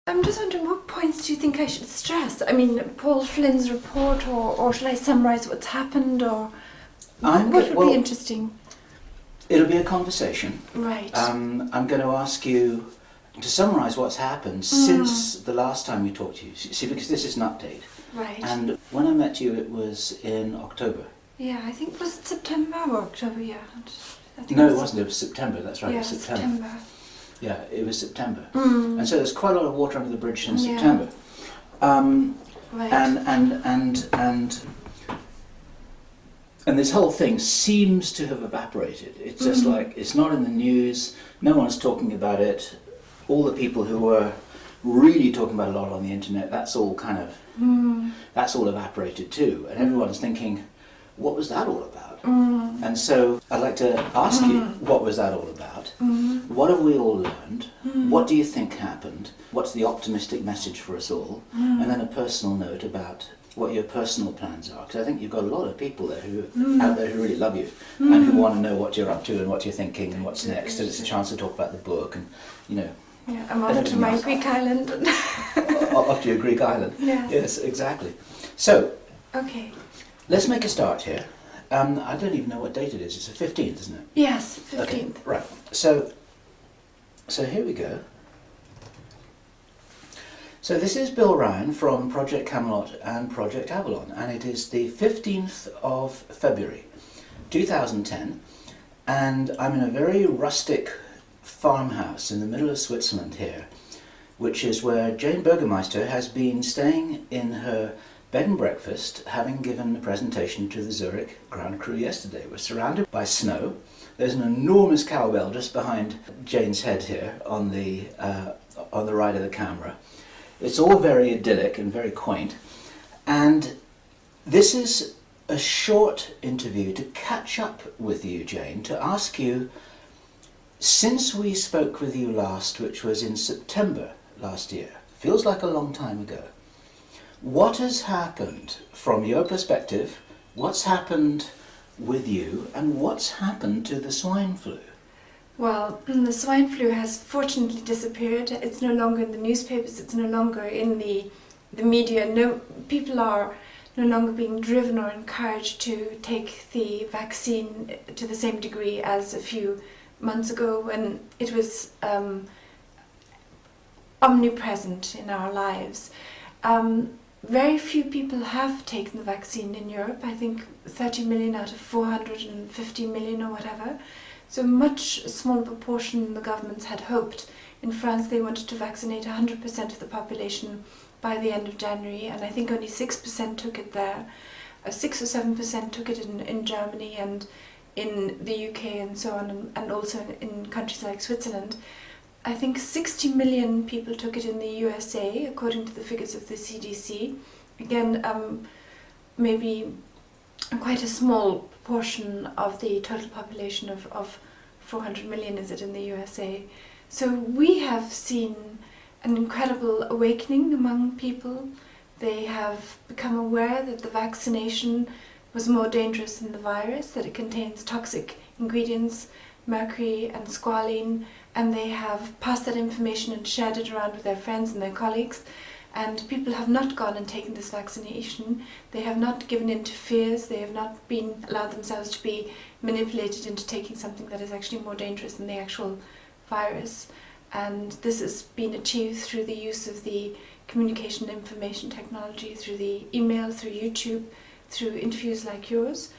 I'm just wondering, what points do you think I should stress? I mean, Paul Flynn's report, or should I summarise what's happened, or what would be interesting? It'll be a conversation. Right. I'm going to ask you to summarise what's happened since the last time we talked to you. See, because this is an update. Right. And when I met you, it was in October. Yeah, I think, was it September or October? Yeah. I think No, it wasn't. It was September. That's right. Yeah, it was September. Yeah, it was September. And so there's quite a lot of water under the bridge since September. Right. And this whole thing seems to have evaporated. It's just like, it's not in the news, no one's talking about it. All the people who were really talking about it a lot on the internet, that's all kind of, that's all evaporated too. And everyone's thinking, what was that all about? And so I'd like to ask you, what was that all about? What have we all learned? What do you think happened? What's the optimistic message for us all? And then a personal note about what your personal plans are, because I think you've got a lot of people there out there who really love you and who want to know what you're up to and what you're thinking and what's next. And it's a chance to talk about the book and, you know. Yeah, I'm off to my Greek island. Off to your Greek island. Yes, exactly. So, okay. Let's make a start here. I don't even know what date it is. It's the 15th, isn't it? Yes, 15th. Okay, right. So here we go. So this is Bill Ryan from Project Camelot and Project Avalon, and it is the 15th of February 2010, and I'm in a very rustic farmhouse in the middle of Switzerland here, which is where Jane Burgermeister has been staying in her bed and breakfast, having given a presentation to the Zurich ground crew yesterday. We're surrounded by snow. There's an enormous cowbell just behind Jane's head here on the right of the camera. It's all very idyllic and very quaint. And this is a short interview to catch up with you, Jane, to ask you, since we spoke with you last, which was in September last year, feels like a long time ago, what has happened from your perspective? What's happened with you, and what's happened to the swine flu? Well, the swine flu has fortunately disappeared. It's no longer in the newspapers, it's no longer in the media. People are no longer being driven or encouraged to take the vaccine to the same degree as a few months ago, when it was omnipresent in our lives. Very few people have taken the vaccine in Europe. I think 30 million out of 450 million or whatever. So much smaller proportion than the governments had hoped. In France, they wanted to vaccinate 100% of the population by the end of January, and I think only 6% took it there. 6 or 7% took it in Germany and in the UK and so on, and also in countries like Switzerland. I think 60 million people took it in the USA, according to the figures of the CDC. Again, maybe quite a small portion of the total population of 400 million is it in the USA. So we have seen an incredible awakening among people. They have become aware that the vaccination was more dangerous than the virus, that it contains toxic ingredients, mercury and squalene, and they have passed that information and shared it around with their friends and their colleagues. And people have not gone and taken this vaccination. They have not given in to fears. They have not allowed themselves to be manipulated into taking something that is actually more dangerous than the actual virus. And this has been achieved through the use of the communication and information technology, through the email, through YouTube, through interviews like yours.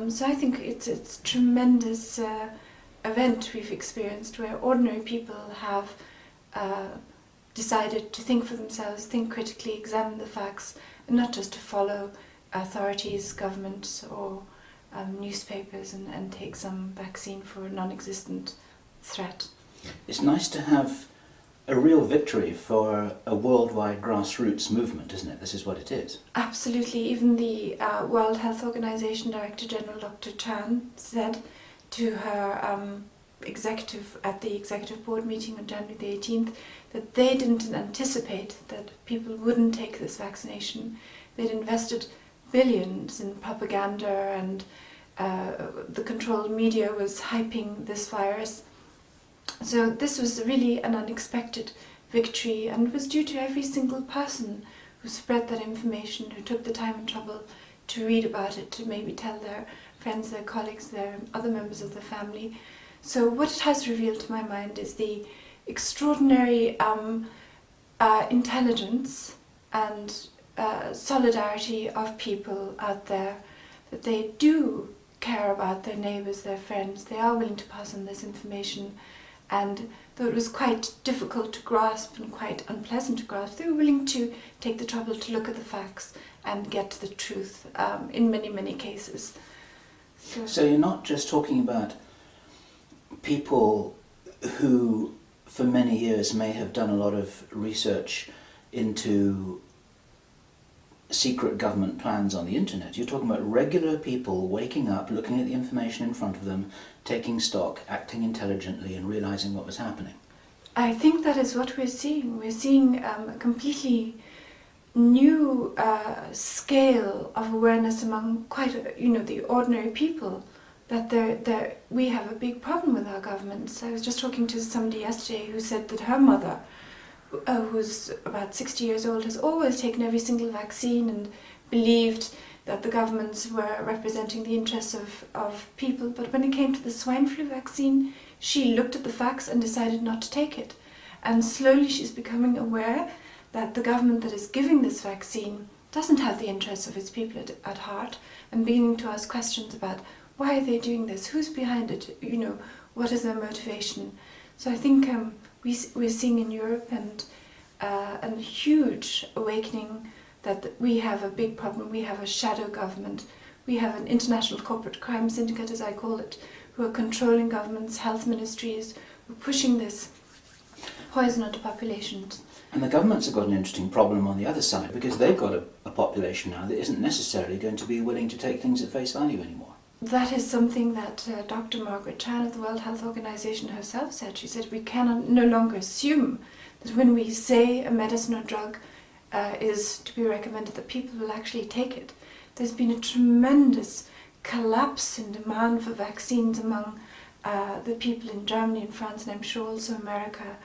So I think it's a tremendous event we've experienced, where ordinary people have decided to think for themselves, think critically, examine the facts, and not just to follow authorities, governments, or newspapers and take some vaccine for a non-existent threat. It's nice to have a real victory for a worldwide grassroots movement, isn't it? This is what it is. Absolutely. Even the World Health Organization Director General Dr. Chan said to her executive at the executive board meeting on January the 18th that they didn't anticipate that people wouldn't take this vaccination. They'd invested billions in propaganda, and the controlled media was hyping this virus. So this was really an unexpected victory, and it was due to every single person who spread that information, who took the time and trouble to read about it, to maybe tell their friends, their colleagues, their other members of the family. So what it has revealed to my mind is the extraordinary intelligence and solidarity of people out there, that they do care about their neighbours, their friends. They are willing to pass on this information, and though it was quite difficult to grasp and quite unpleasant to grasp, they were willing to take the trouble to look at the facts and get to the truth in many, many cases. So you're not just talking about people who for many years may have done a lot of research into secret government plans on the internet. You're talking about regular people waking up, looking at the information in front of them, taking stock, acting intelligently and realizing what was happening. I think that is what we're seeing. We're seeing a completely new scale of awareness among the ordinary people, that we have a big problem with our governments. I was just talking to somebody yesterday who said that her mother, who's about 60 years old, has always taken every single vaccine and believed that the governments were representing the interests of people. But when it came to the swine flu vaccine, she looked at the facts and decided not to take it. And slowly she's becoming aware that the government that is giving this vaccine doesn't have the interests of its people at heart, and beginning to ask questions about why are they doing this, who's behind it, what is their motivation. So I think we're seeing in Europe a huge awakening that we have a big problem. We have a shadow government. We have an international corporate crime syndicate, as I call it, who are controlling governments, health ministries, who are pushing this poison onto populations. And the governments have got an interesting problem on the other side, because they've got a population now that isn't necessarily going to be willing to take things at face value anymore. That is something that Dr. Margaret Chan of the World Health Organization herself said. She said we cannot no longer assume that when we say a medicine or drug is to be recommended, that people will actually take it. There's been a tremendous collapse in demand for vaccines among the people in Germany and France, and I'm sure also America,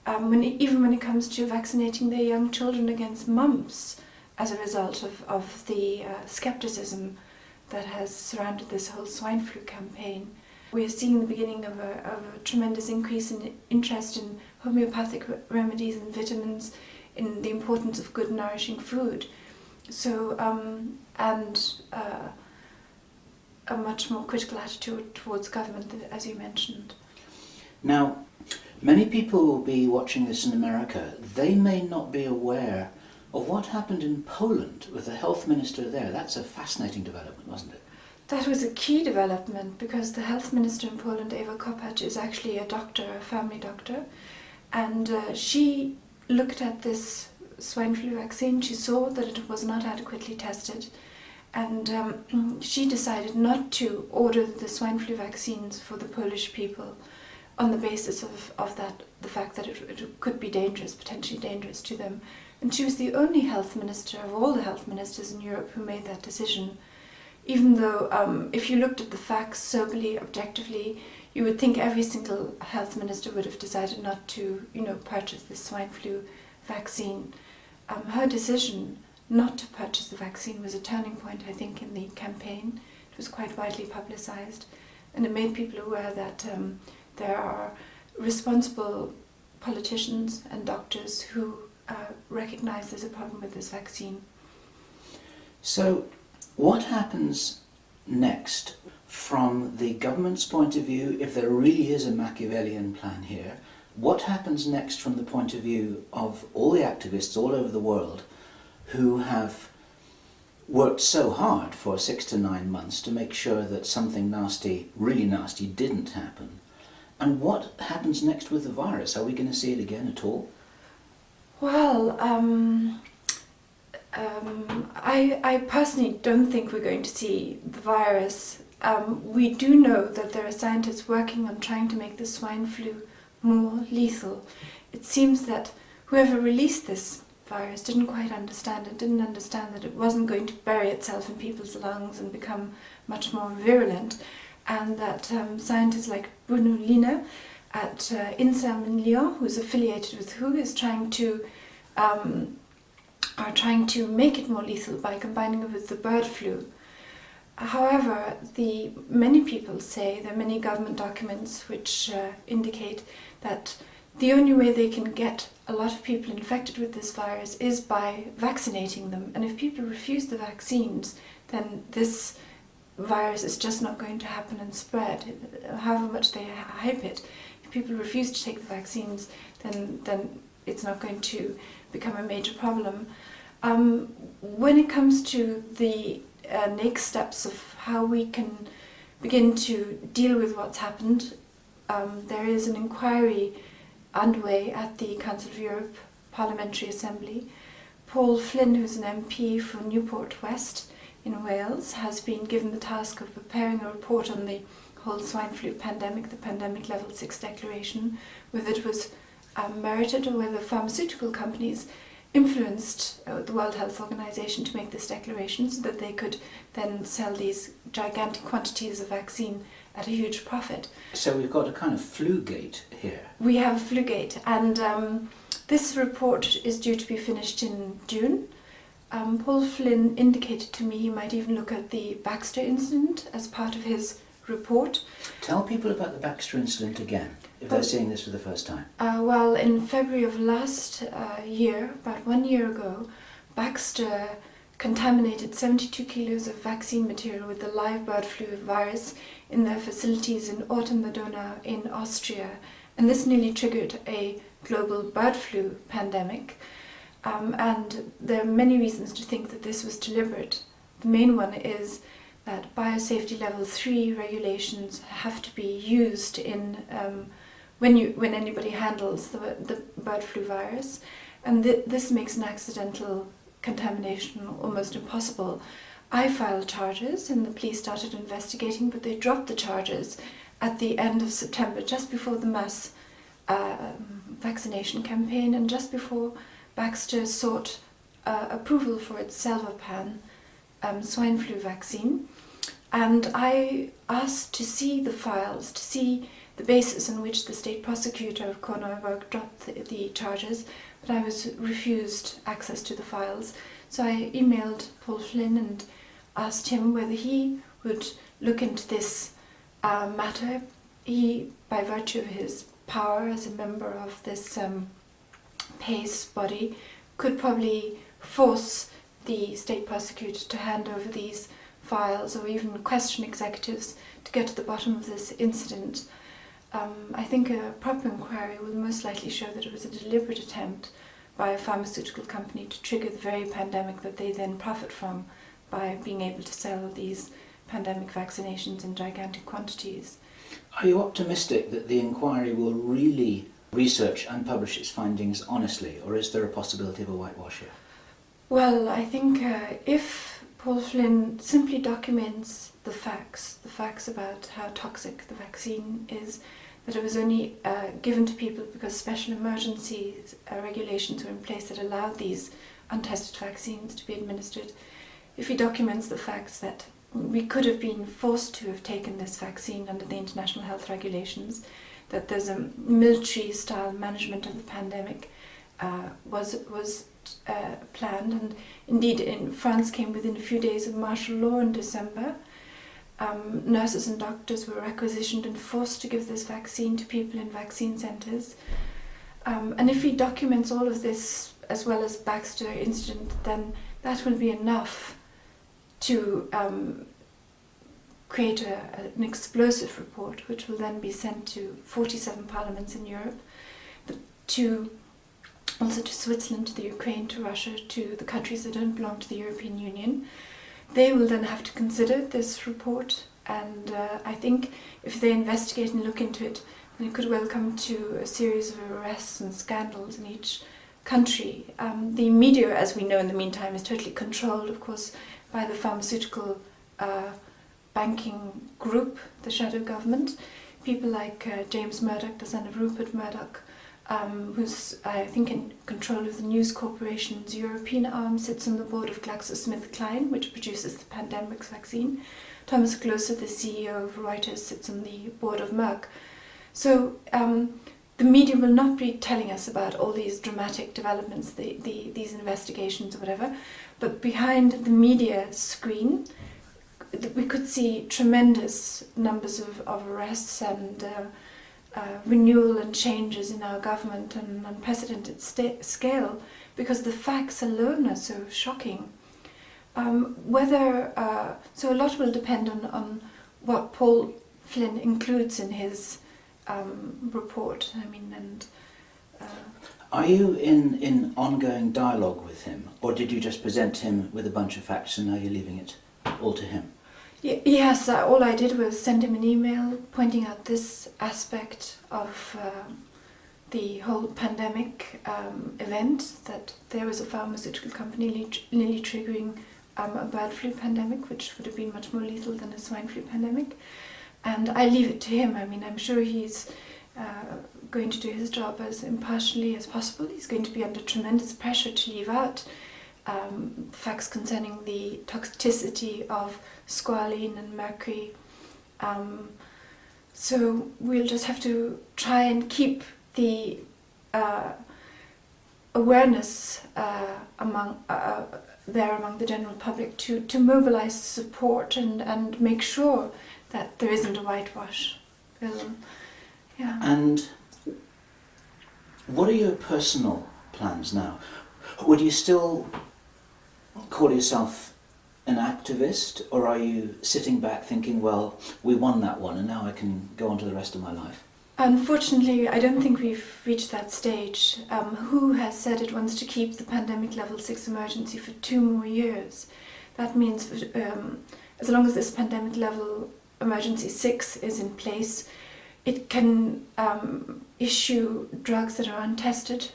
even when it comes to vaccinating their young children against mumps, as a result of the skepticism that has surrounded this whole swine flu campaign. We are seeing the beginning of a tremendous increase in interest in homeopathic remedies and vitamins, in the importance of good nourishing food. So, and a much more critical attitude towards government, as you mentioned. Now, many people will be watching this in America. They may not be aware of what happened in Poland with the health minister there. That's a fascinating development, wasn't it? That was a key development, because the health minister in Poland, Eva Kopacz, is actually a doctor, a family doctor, and she looked at this swine flu vaccine. She saw that it was not adequately tested, and she decided not to order the swine flu vaccines for the Polish people on the basis of the fact that it could be dangerous, potentially dangerous to them. And she was the only health minister of all the health ministers in Europe who made that decision. Even though if you looked at the facts soberly, objectively, you would think every single health minister would have decided not to, purchase this swine flu vaccine. Her decision not to purchase the vaccine was a turning point, I think, in the campaign. It was quite widely publicized, and it made people aware that there are responsible politicians and doctors who recognize there's a problem with this vaccine. So, what happens next from the government's point of view, if there really is a Machiavellian plan here? What happens next from the point of view of all the activists all over the world who have worked so hard for 6 to 9 months to make sure that something nasty, really nasty, didn't happen? And what happens next with the virus? Are we going to see it again at all? Well, I personally don't think we're going to see the virus. We do know that there are scientists working on trying to make the swine flu more lethal. It seems that whoever released this virus didn't quite understand it, didn't understand that it wasn't going to bury itself in people's lungs and become much more virulent, and that scientists like Bruno Lina at INSERM in Lyon, who's affiliated with WHO, is trying to make it more lethal by combining it with the bird flu. However, many people say, there are many government documents which indicate that the only way they can get a lot of people infected with this virus is by vaccinating them. And if people refuse the vaccines, then this virus is just not going to happen and spread, however much they hype it. If people refuse to take the vaccines, then it's not going to become a major problem. When it comes to the next steps of how we can begin to deal with what's happened, there is an inquiry underway at the Council of Europe Parliamentary Assembly. Paul Flynn, who's an MP for Newport West in Wales, has been given the task of preparing a report on the whole swine flu pandemic, the Pandemic Level 6 declaration, whether it was merited or whether pharmaceutical companies influenced the World Health Organization to make this declaration so that they could then sell these gigantic quantities of vaccine at a huge profit. So we've got a kind of flu-gate here. We have a flu-gate, and this report is due to be finished in June. Paul Flynn indicated to me he might even look at the Baxter incident as part of his report. Tell people about the Baxter incident again, if they're seeing this for the first time. Well, in February of last year, about 1 year ago, Baxter contaminated 72 kilos of vaccine material with the live bird flu virus in their facilities in Orten-Madona in Austria. And this nearly triggered a global bird flu pandemic. And there are many reasons to think that this was deliberate. The main one is that biosafety level 3 regulations have to be used in when anybody handles the bird flu virus, and this makes an accidental contamination almost impossible. I filed charges and the police started investigating, but they dropped the charges at the end of September, just before the mass vaccination campaign and just before Baxter sought approval for its Selvapan swine flu vaccine. And I asked to see the files, to see the basis on which the state prosecutor of Korneuburg dropped the charges, but I was refused access to the files. So I emailed Paul Flynn and asked him whether he would look into this matter. He, by virtue of his power as a member of this PACE body, could probably force the state prosecutor to hand over these files or even question executives to get to the bottom of this incident. I think a proper inquiry will most likely show that it was a deliberate attempt by a pharmaceutical company to trigger the very pandemic that they then profit from by being able to sell these pandemic vaccinations in gigantic quantities. Are you optimistic that the inquiry will really research and publish its findings honestly, or is there a possibility of a whitewash here? Well, I think if Paul Flynn simply documents the facts about how toxic the vaccine is, that it was only given to people because special emergency regulations were in place that allowed these untested vaccines to be administered. If he documents the facts that we could have been forced to have taken this vaccine under the international health regulations, that there's a military-style management of the pandemic was planned, and indeed in France came within a few days of martial law in December. Nurses and doctors were requisitioned and forced to give this vaccine to people in vaccine centres. And if he documents all of this, as well as Baxter incident, then that will be enough to create an explosive report, which will then be sent to 47 parliaments in Europe, also to Switzerland, to the Ukraine, to Russia, to the countries that don't belong to the European Union. They will then have to consider this report, and I think if they investigate and look into it, and it could well come to a series of arrests and scandals in each country. The media, as we know in the meantime, is totally controlled, of course, by the pharmaceutical banking group, the shadow government. People like James Murdoch, the son of Rupert Murdoch, who's, I think, in control of the News Corporation's European arm, sits on the board of GlaxoSmithKline, which produces the pandemic vaccine. Thomas Gloser, the CEO of Reuters, sits on the board of Merck. So the media will not be telling us about all these dramatic developments, these investigations or whatever, but behind the media screen, we could see tremendous numbers of arrests and renewal and changes in our government on an unprecedented scale, because the facts alone are so shocking. So a lot will depend on what Paul Flynn includes in his report. Are you in ongoing dialogue with him, or did you just present him with a bunch of facts and now you're leaving it all to him? Yes, all I did was send him an email pointing out this aspect of the whole pandemic event, that there was a pharmaceutical company nearly triggering a bird flu pandemic, which would have been much more lethal than a swine flu pandemic. And I leave it to him. I'm sure he's going to do his job as impartially as possible. He's going to be under tremendous pressure to leave out facts concerning the toxicity of squalene and mercury. So we'll just have to try and keep the awareness among the general public to mobilize support and make sure that there isn't a whitewash. Yeah. And what are your personal plans now? Would you still call yourself an activist, or are you sitting back thinking, well, we won that one and now I can go on to the rest of my life? Unfortunately, I don't think we've reached that stage. WHO has said it wants to keep the pandemic level 6 emergency for 2 more years. That means as long as this pandemic level emergency 6 is in place, it can issue drugs that are untested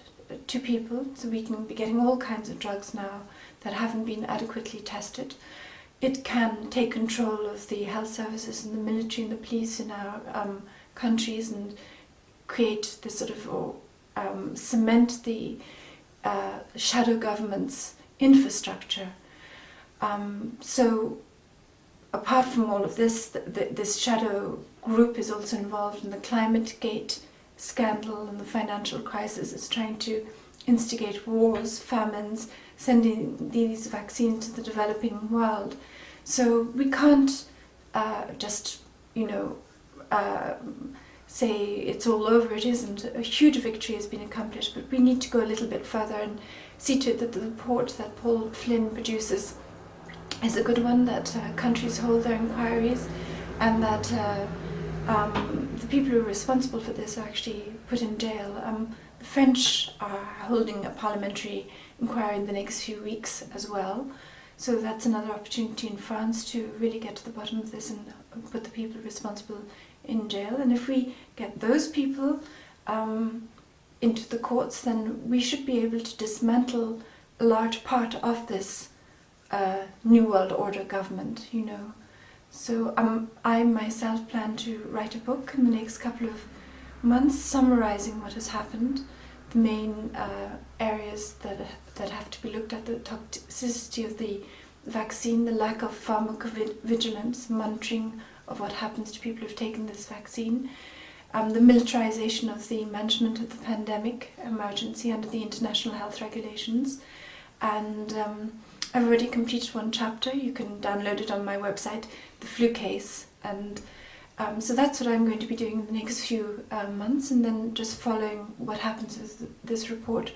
to people, so we can be getting all kinds of drugs now that haven't been adequately tested. It can take control of the health services and the military and the police in our countries and create this sort of cement the shadow government's infrastructure. So apart from all of this, this shadow group is also involved in the ClimateGate scandal and the financial crisis. It's trying to instigate wars, famines, sending these vaccines to the developing world. So we can't just, say it's all over. It isn't. A huge victory has been accomplished, but we need to go a little bit further and see to it that the report that Paul Flynn produces is a good one, that countries hold their inquiries, and that the people who are responsible for this are actually put in jail. The French are holding a parliamentary inquiry in the next few weeks as well, so that's another opportunity in France to really get to the bottom of this and put the people responsible in jail. And if we get those people into the courts, then we should be able to dismantle a large part of this New World Order government, So I myself plan to write a book in the next couple of months summarizing what has happened, the main areas that have to be looked at, the toxicity of the vaccine, the lack of pharmacovigilance, monitoring of what happens to people who've taken this vaccine, the militarization of the management of the pandemic emergency under the international health regulations. And I've already completed one chapter. You can download it on my website, The Flu Case. And so that's what I'm going to be doing in the next few months, and then just following what happens with this report,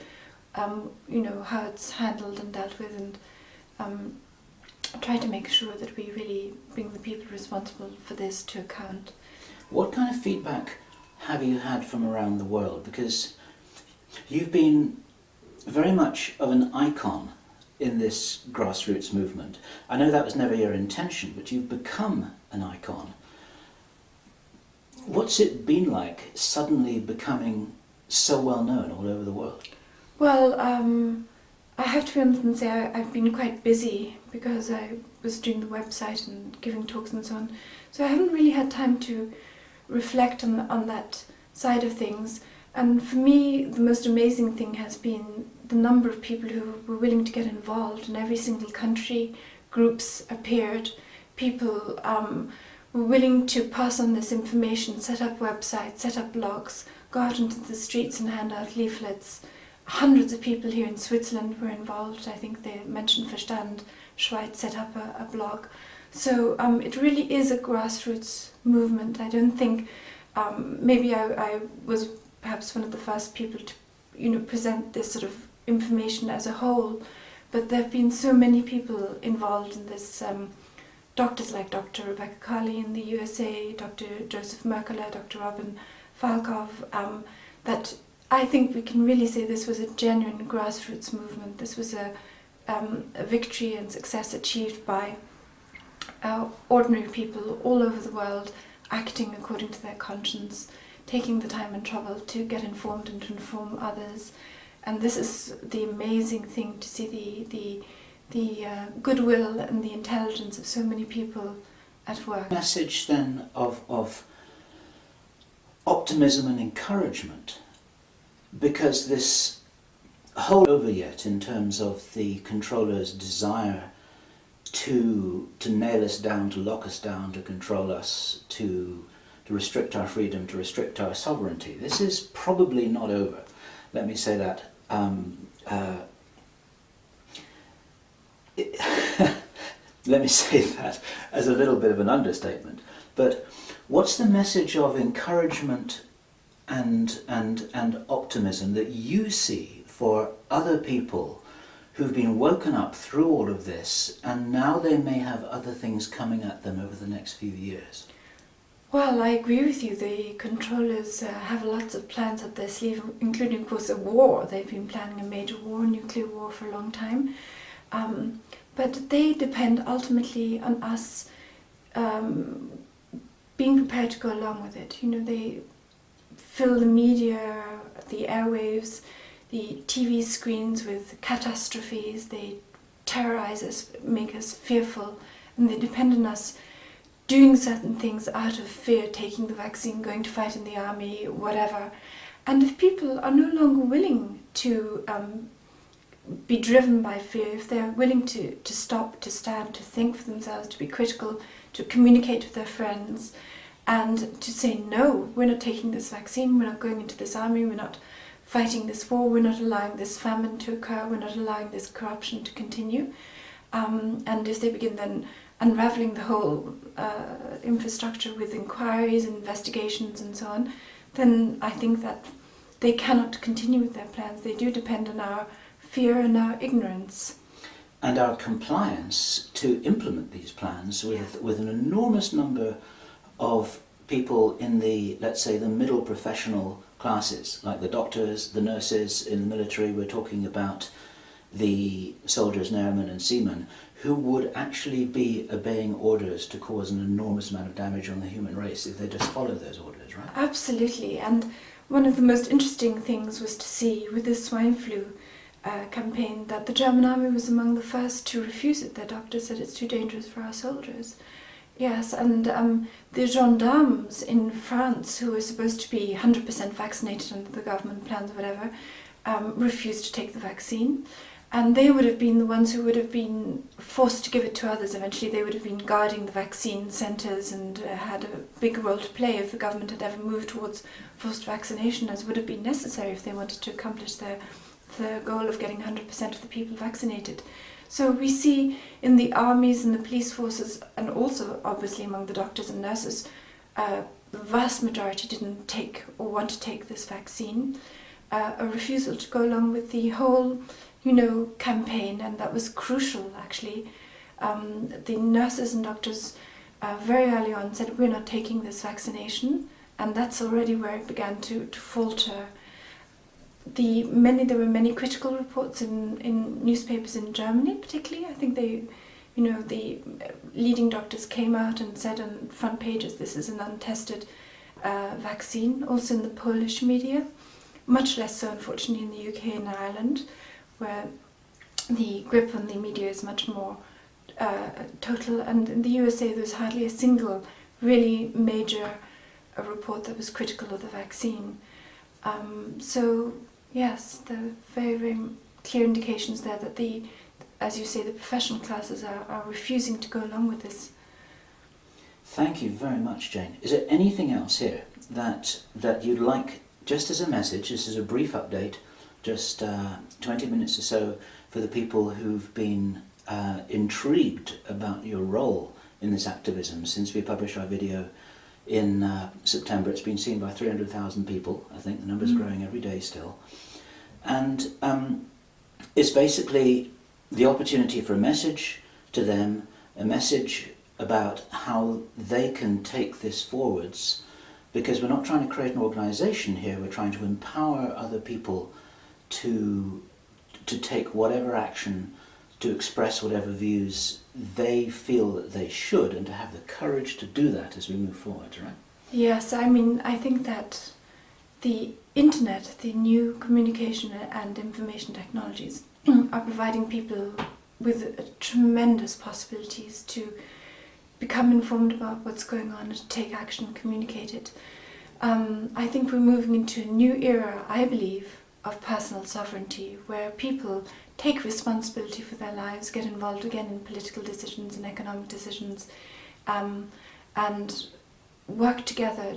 how it's handled and dealt with, and try to make sure that we really bring the people responsible for this to account. What kind of feedback have you had from around the world? Because you've been very much of an icon in this grassroots movement. I know that was never your intention, but you've become an icon. What's it been like suddenly becoming so well known all over the world? Well, I have to be honest and say I've been quite busy because I was doing the website and giving talks and so on. So I haven't really had time to reflect on that side of things. And for me, the most amazing thing has been the number of people who were willing to get involved in every single country. Groups appeared, people were willing to pass on this information, set up websites, set up blogs, go out into the streets and hand out leaflets. Hundreds of people here in Switzerland were involved. I think they mentioned Verstand Schweiz set up a blog. So it really is a grassroots movement. I don't think, maybe I was perhaps one of the first people to present this sort of information as a whole, but there have been so many people involved in this. Doctors like Dr. Rebecca Carley in the USA, Dr. Joseph Merkele, Dr. Robin Falkov, that I think we can really say this was a genuine grassroots movement. This was a victory and success achieved by ordinary people all over the world, acting according to their conscience, taking the time and trouble to get informed and to inform others. And this is the amazing thing, to see the goodwill and the intelligence of so many people at work. Message then of optimism and encouragement, because this whole over yet in terms of the controller's desire to nail us down, to lock us down, to control us, to restrict our freedom, to restrict our sovereignty. This is probably not over. Let me say that. Let me say that as a little bit of an understatement. But what's the message of encouragement and optimism that you see for other people who've been woken up through all of this, and now they may have other things coming at them over the next few years? Well, I agree with you. The controllers have lots of plans up their sleeve, including, of course, a war. They've been planning a major war, nuclear war, for a long time. But they depend ultimately on us being prepared to go along with it. They fill the media, the airwaves, the TV screens with catastrophes. They terrorize us, make us fearful, and they depend on us doing certain things out of fear, taking the vaccine, going to fight in the army, whatever. And if people are no longer willing to be driven by fear, if they're willing to stop, to stand, to think for themselves, to be critical, to communicate with their friends, and to say, no, we're not taking this vaccine, we're not going into this army, we're not fighting this war, we're not allowing this famine to occur, we're not allowing this corruption to continue. And if they begin then unraveling the whole infrastructure with inquiries and investigations and so on, then I think that they cannot continue with their plans. They do depend on our fear and our ignorance. And our compliance to implement these plans with an enormous number of people in the, let's say, the middle professional classes, like the doctors, the nurses in the military. We're talking about the soldiers and airmen and seamen who would actually be obeying orders to cause an enormous amount of damage on the human race if they just follow those orders, right? Absolutely. And one of the most interesting things was to see with the swine flu campaign that the German army was among the first to refuse it. Their doctors said it's too dangerous for our soldiers. Yes, and the gendarmes in France, who were supposed to be 100% vaccinated under the government plans or whatever, refused to take the vaccine. And they would have been the ones who would have been forced to give it to others. Eventually they would have been guarding the vaccine centres and had a big role to play if the government had ever moved towards forced vaccination, as would have been necessary if they wanted to accomplish their goal of getting 100% of the people vaccinated. So we see in the armies and the police forces, and also obviously among the doctors and nurses, the vast majority didn't take or want to take this vaccine. A refusal to go along with the whole campaign, and that was crucial actually. The nurses and doctors very early on said, we're not taking this vaccination, and that's already where it began to falter. There were many critical reports in newspapers in Germany particularly. I think the leading doctors came out and said on front pages, this is an untested vaccine, also in the Polish media, much less so unfortunately in the UK and Ireland, where the grip on the media is much more total, and in the USA there's hardly a single really major report that was critical of the vaccine. So yes, there are very, very clear indications there that as you say, the professional classes are refusing to go along with this. Thank you very much, Jane. Is there anything else here that you'd like, just as a message, this is a brief update, just 20 minutes or so, for the people who've been intrigued about your role in this activism? Since we published our video in September, it's been seen by 300,000 people. I think the number's growing every day still. And it's basically the opportunity for a message to them, a message about how they can take this forwards, because we're not trying to create an organisation here, we're trying to empower other people to take whatever action, to express whatever views they feel that they should, and to have the courage to do that as we move forward, right? Yes, I mean, I think that the internet, the new communication and information technologies are providing people with tremendous possibilities to become informed about what's going on and to take action and communicate it. I think we're moving into a new era, I believe, of personal sovereignty, where people take responsibility for their lives, get involved again in political decisions and economic decisions, and work together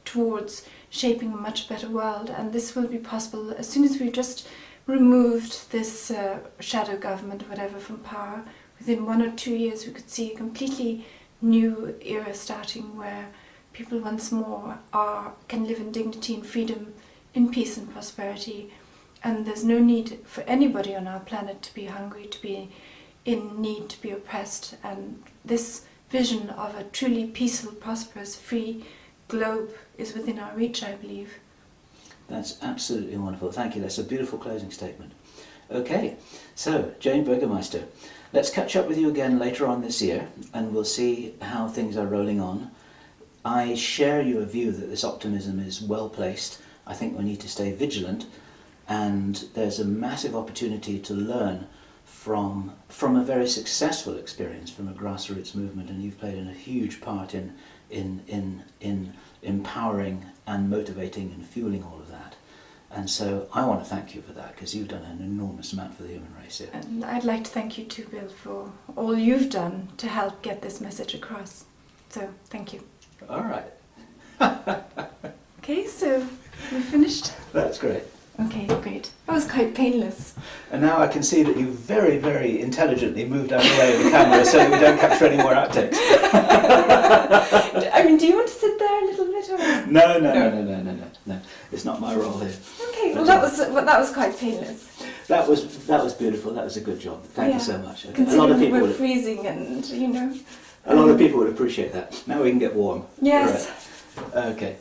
towards shaping a much better world. And this will be possible as soon as we've just removed this shadow government or whatever from power. Within 1 or 2 years we could see a completely new era starting, where people once more can live in dignity and freedom, in peace and prosperity, and there's no need for anybody on our planet to be hungry, to be in need, to be oppressed. And this vision of a truly peaceful, prosperous, free globe is within our reach, I believe. That's absolutely wonderful. Thank you. That's a beautiful closing statement. Okay, so Jane Burgermeister, let's catch up with you again later on this year, and we'll see how things are rolling on. I share your view that this optimism is well placed. I think we need to stay vigilant, and there's a massive opportunity to learn from a very successful experience, from a grassroots movement, and you've played a huge part in empowering and motivating and fueling all of that. And so I want to thank you for that, because you've done an enormous amount for the human race here. And I'd like to thank you too, Bill, for all you've done to help get this message across. So thank you. All right. Okay, so we're finished? That's great. Okay, great. That was quite painless. And now I can see that you've very, very intelligently moved out of the way of the camera so that we don't capture any more outtakes. I mean, do you want to sit there a little bit? Or? No. It's not my role here. Okay, well that was quite painless. That was beautiful. That was a good job. Thank you so much. Considering a lot of people we're freezing, and you know. A lot of people would appreciate that. Now we can get warm. Yes. Right. Okay.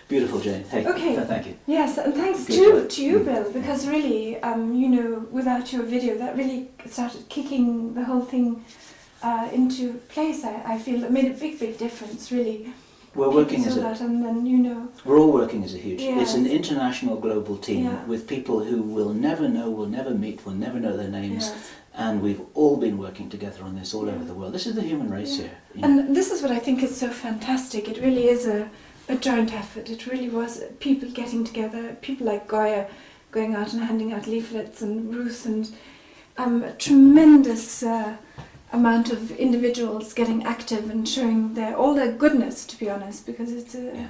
Beautiful, Jane. Hey, okay. Thank you. Yes, and thanks to you, Bill, because really, you know, without your video, that really started kicking the whole thing into place. I feel it made a big difference, really. We're working as and then, you know, we're all working as a huge. Yes. It's an international global team with people who will never know, will never meet, will never know their names. Yes. And we've all been working together on this all over the world. This is the human race here. You know? And this is what I think is so fantastic. It really is a joint effort. It really was people getting together, people like Goya going out and handing out leaflets, and Ruth, and a tremendous amount of individuals getting active and showing all their goodness, to be honest, because it's a... Yeah.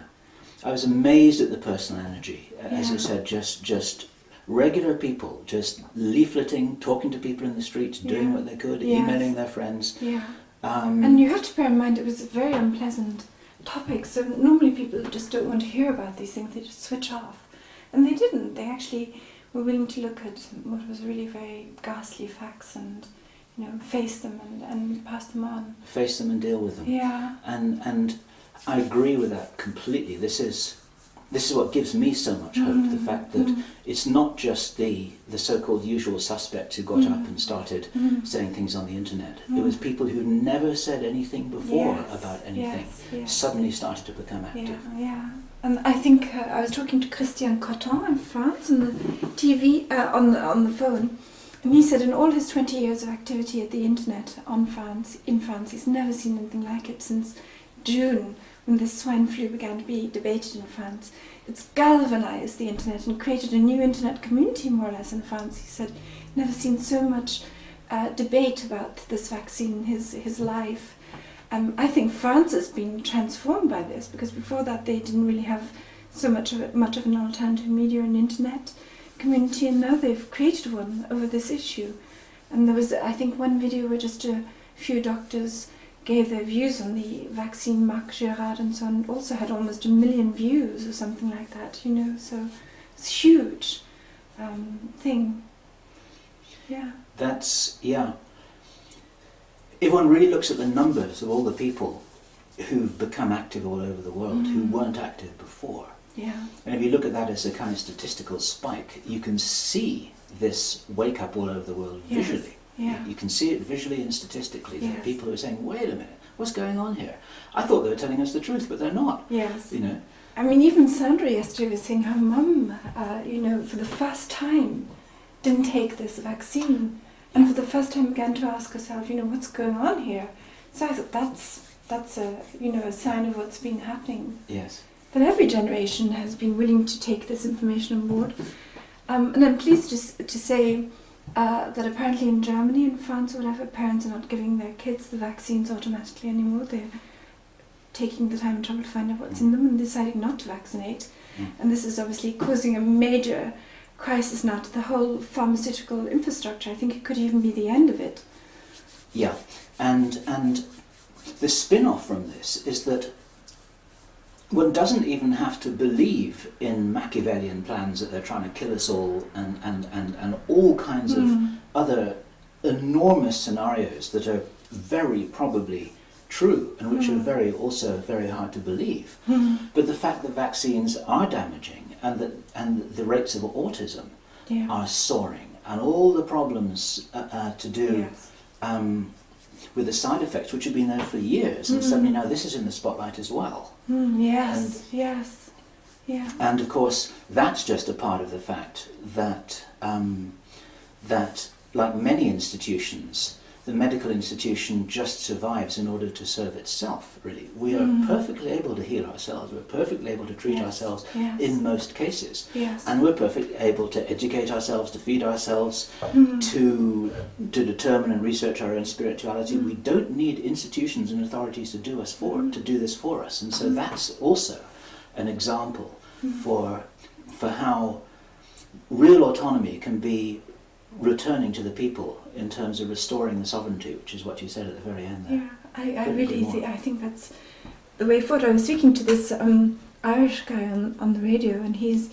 I was amazed at the personal energy. As you said, just regular people, just leafleting, talking to people in the streets, doing what they could, emailing their friends. Yeah. And you have to bear in mind it was a very unpleasant topic, so normally people just don't want to hear about these things, they just switch off. And they didn't. They actually were willing to look at what was really very ghastly facts and, you know, face them and pass them on. Face them and deal with them. Yeah. And I agree with that completely. This this is what gives me so much hope, the fact that it's not just the so-called usual suspects who got up and started saying things on the internet. It was people who never said anything before about anything, suddenly started to become active. Yeah. And I think I was talking to Christian Coton in France on the TV, on the phone, and he said in all his 20 years of activity at the internet in France, he's never seen anything like it since June, when this swine flu began to be debated in France. It's galvanized the internet and created a new internet community, more or less, in France. He said never seen so much debate about this vaccine in his life. I think France has been transformed by this, because before that they didn't really have so much of an alternative media and internet community, and now they've created one over this issue. And there was, I think, one video where just a few doctors gave their views on the vaccine, Marc Gérard and so on, also had almost 1 million views or something like that, so it's a huge thing. If one really looks at the numbers of all the people who've become active all over the world who weren't active before, and if you look at that as a kind of statistical spike, you can see this wake up all over the world visually. You can see it visually and statistically. There are people who are saying, wait a minute, what's going on here? I thought they were telling us the truth, but they're not. I mean, even Sandra yesterday was saying her mum, for the first time didn't take this vaccine, and for the first time began to ask herself, what's going on here? So I thought that's a sign of what's been happening. Yes. But every generation has been willing to take this information on board. And I'm pleased to say that apparently in Germany and France or whatever, parents are not giving their kids the vaccines automatically anymore. They're taking the time and trouble to find out what's in them and deciding not to vaccinate. And this is obviously causing a major crisis now to the whole pharmaceutical infrastructure. I think it could even be the end of it. Yeah, and the spin-off from this is that one doesn't even have to believe in Machiavellian plans that they're trying to kill us all and all kinds of other enormous scenarios that are very probably true and which are also very hard to believe. But the fact that vaccines are damaging and the rates of autism are soaring and all the problems to do with the side effects, which have been there for years, and suddenly now this is in the spotlight as well. And of course, that's just a part of the fact that that, like many institutions, the medical institution just survives in order to serve itself, really. We are perfectly able to heal ourselves, we're perfectly able to treat ourselves in most cases, and we're perfectly able to educate ourselves, to feed ourselves, to determine and research our own spirituality. We don't need institutions and authorities to do this for us, and so that's also an example for how real autonomy can be returning to the people in terms of restoring the sovereignty, which is what you said at the very end there. I think that's the way forward. I was speaking to this Irish guy on the radio, and he's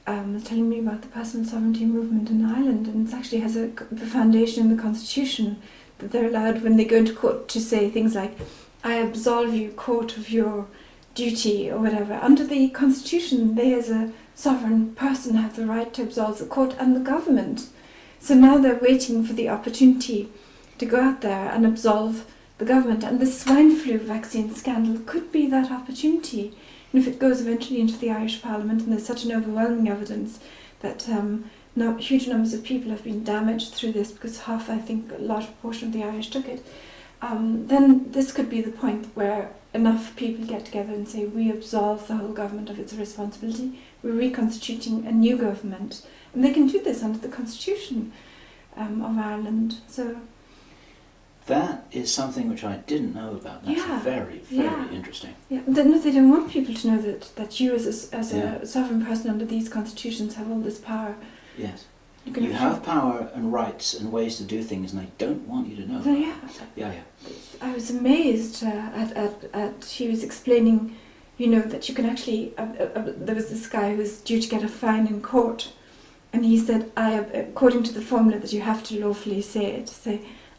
was telling me about the personal sovereignty movement in Ireland, and it actually has the foundation in the constitution that they're allowed, when they go into court, to say things like, I absolve you, court, of your duty, or whatever. Under the constitution, they as a sovereign person have the right to absolve the court and the government. So now they're waiting for the opportunity to go out there and absolve the government. And the swine flu vaccine scandal could be that opportunity. And if it goes eventually into the Irish Parliament, and there's such an overwhelming evidence that now huge numbers of people have been damaged through this, because a large proportion of the Irish took it, then this could be the point where enough people get together and say, we absolve the whole government of its responsibility, we're reconstituting a new government. And they can do this under the constitution of Ireland. So that is something which I didn't know about. That's very, very interesting. Yeah, they don't want people to know that you as a sovereign person under these constitutions have all this power. Yes. You have power and rights and ways to do things, and they don't want you to know. So, I was amazed at he was explaining, that you can actually. There was this guy who was due to get a fine in court, and he said, according to the formula that you have to lawfully say,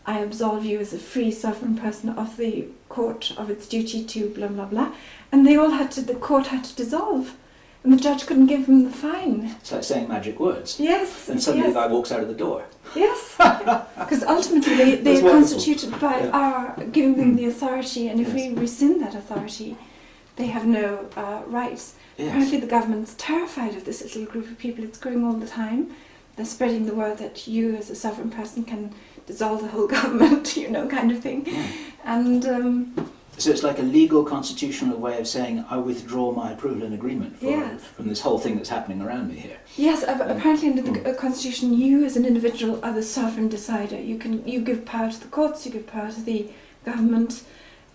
I absolve you as a free sovereign person of the court of its duty to blah blah blah, and the court had to dissolve. and the judge couldn't give him the fine. It's like saying magic words. Yes. And suddenly yes. the guy walks out of the door. Yes, because ultimately they are constituted by our giving them the authority, and if we rescind that authority, they have no rights. Yes. Apparently the government's terrified of this little group of people. It's growing all the time. They're spreading the word that you as a sovereign person can dissolve the whole government, kind of thing. Yeah. And so it's like a legal constitutional way of saying, I withdraw my approval and agreement from this whole thing that's happening around me here. Yes, apparently under the constitution, you as an individual are the sovereign decider. You give power to the courts, you give power to the government,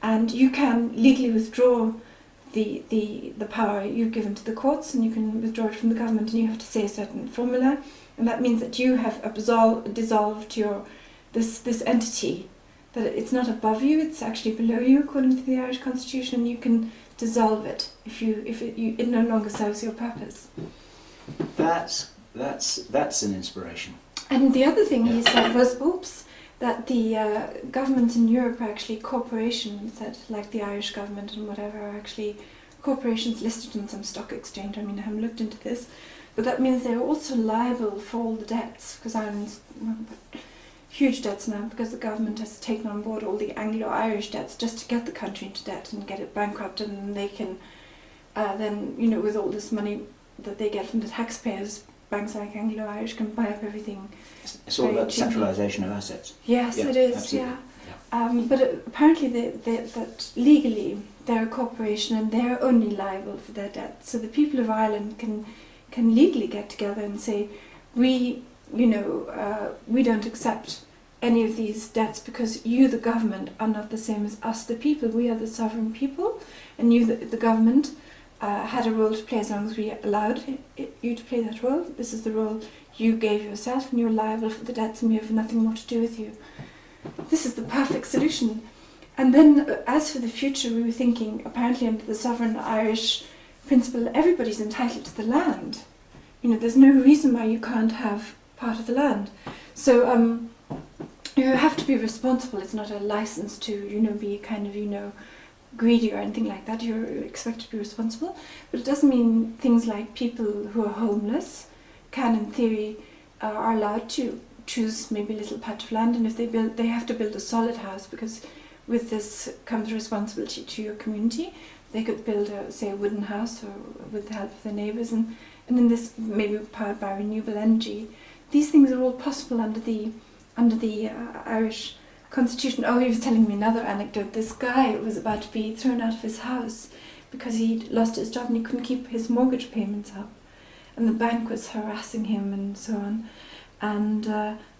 and you can legally withdraw the power you've given to the courts, and you can withdraw it from the government, and you have to say a certain formula, and that means that you have dissolved this entity. That it's not above you; it's actually below you, according to the Irish Constitution. And you can dissolve it if it no longer serves your purpose. That's an inspiration. And the other thing he said was, that the governments in Europe are actually corporations that, like the Irish government and whatever, are actually corporations listed on some stock exchange. I mean, I haven't looked into this, but that means they're also liable for all the debts, because Ireland's huge debts now, because the government has taken on board all the Anglo-Irish debts just to get the country into debt and get it bankrupt, and they can then, with all this money that they get from the taxpayers, banks like Anglo-Irish can buy up everything. It's all about centralisation of assets. Yes, it is, absolutely. But apparently that legally they're a corporation and they're only liable for their debts. So the people of Ireland can legally get together and say, we don't accept any of these debts because you, the government, are not the same as us, the people. We are the sovereign people, and you, the government, had a role to play as long as we allowed you to play that role. This is the role you gave yourself, and you're liable for the debts, and we have nothing more to do with you. This is the perfect solution. And then, as for the future, we were thinking, apparently under the sovereign Irish principle, everybody's entitled to the land. There's no reason why you can't have part of the land. So you have to be responsible. It's not a license to, be kind of, greedy or anything like that. You're expected to be responsible. But it doesn't mean things like people who are homeless can, in theory, are allowed to choose maybe a little patch of land, and if they have to build a solid house, because with this comes responsibility to your community. They could build a wooden house, or with the help of their neighbours, and in this maybe powered by renewable energy. These things are all possible under the Irish Constitution. Oh, he was telling me another anecdote. This guy was about to be thrown out of his house because he'd lost his job and he couldn't keep his mortgage payments up, and the bank was harassing him and so on. And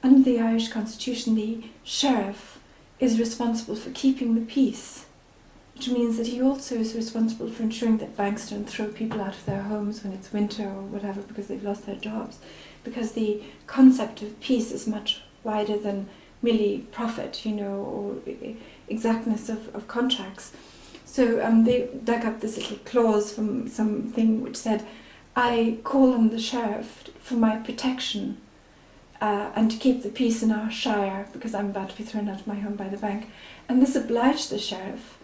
under the Irish Constitution, the sheriff is responsible for keeping the peace, which means that he also is responsible for ensuring that banks don't throw people out of their homes when it's winter or whatever because they've lost their jobs, because the concept of peace is much wider than merely profit, or exactness of contracts. So they dug up this little clause from something which said, I call on the sheriff for my protection and to keep the peace in our shire because I'm about to be thrown out of my home by the bank. And this obliged the sheriff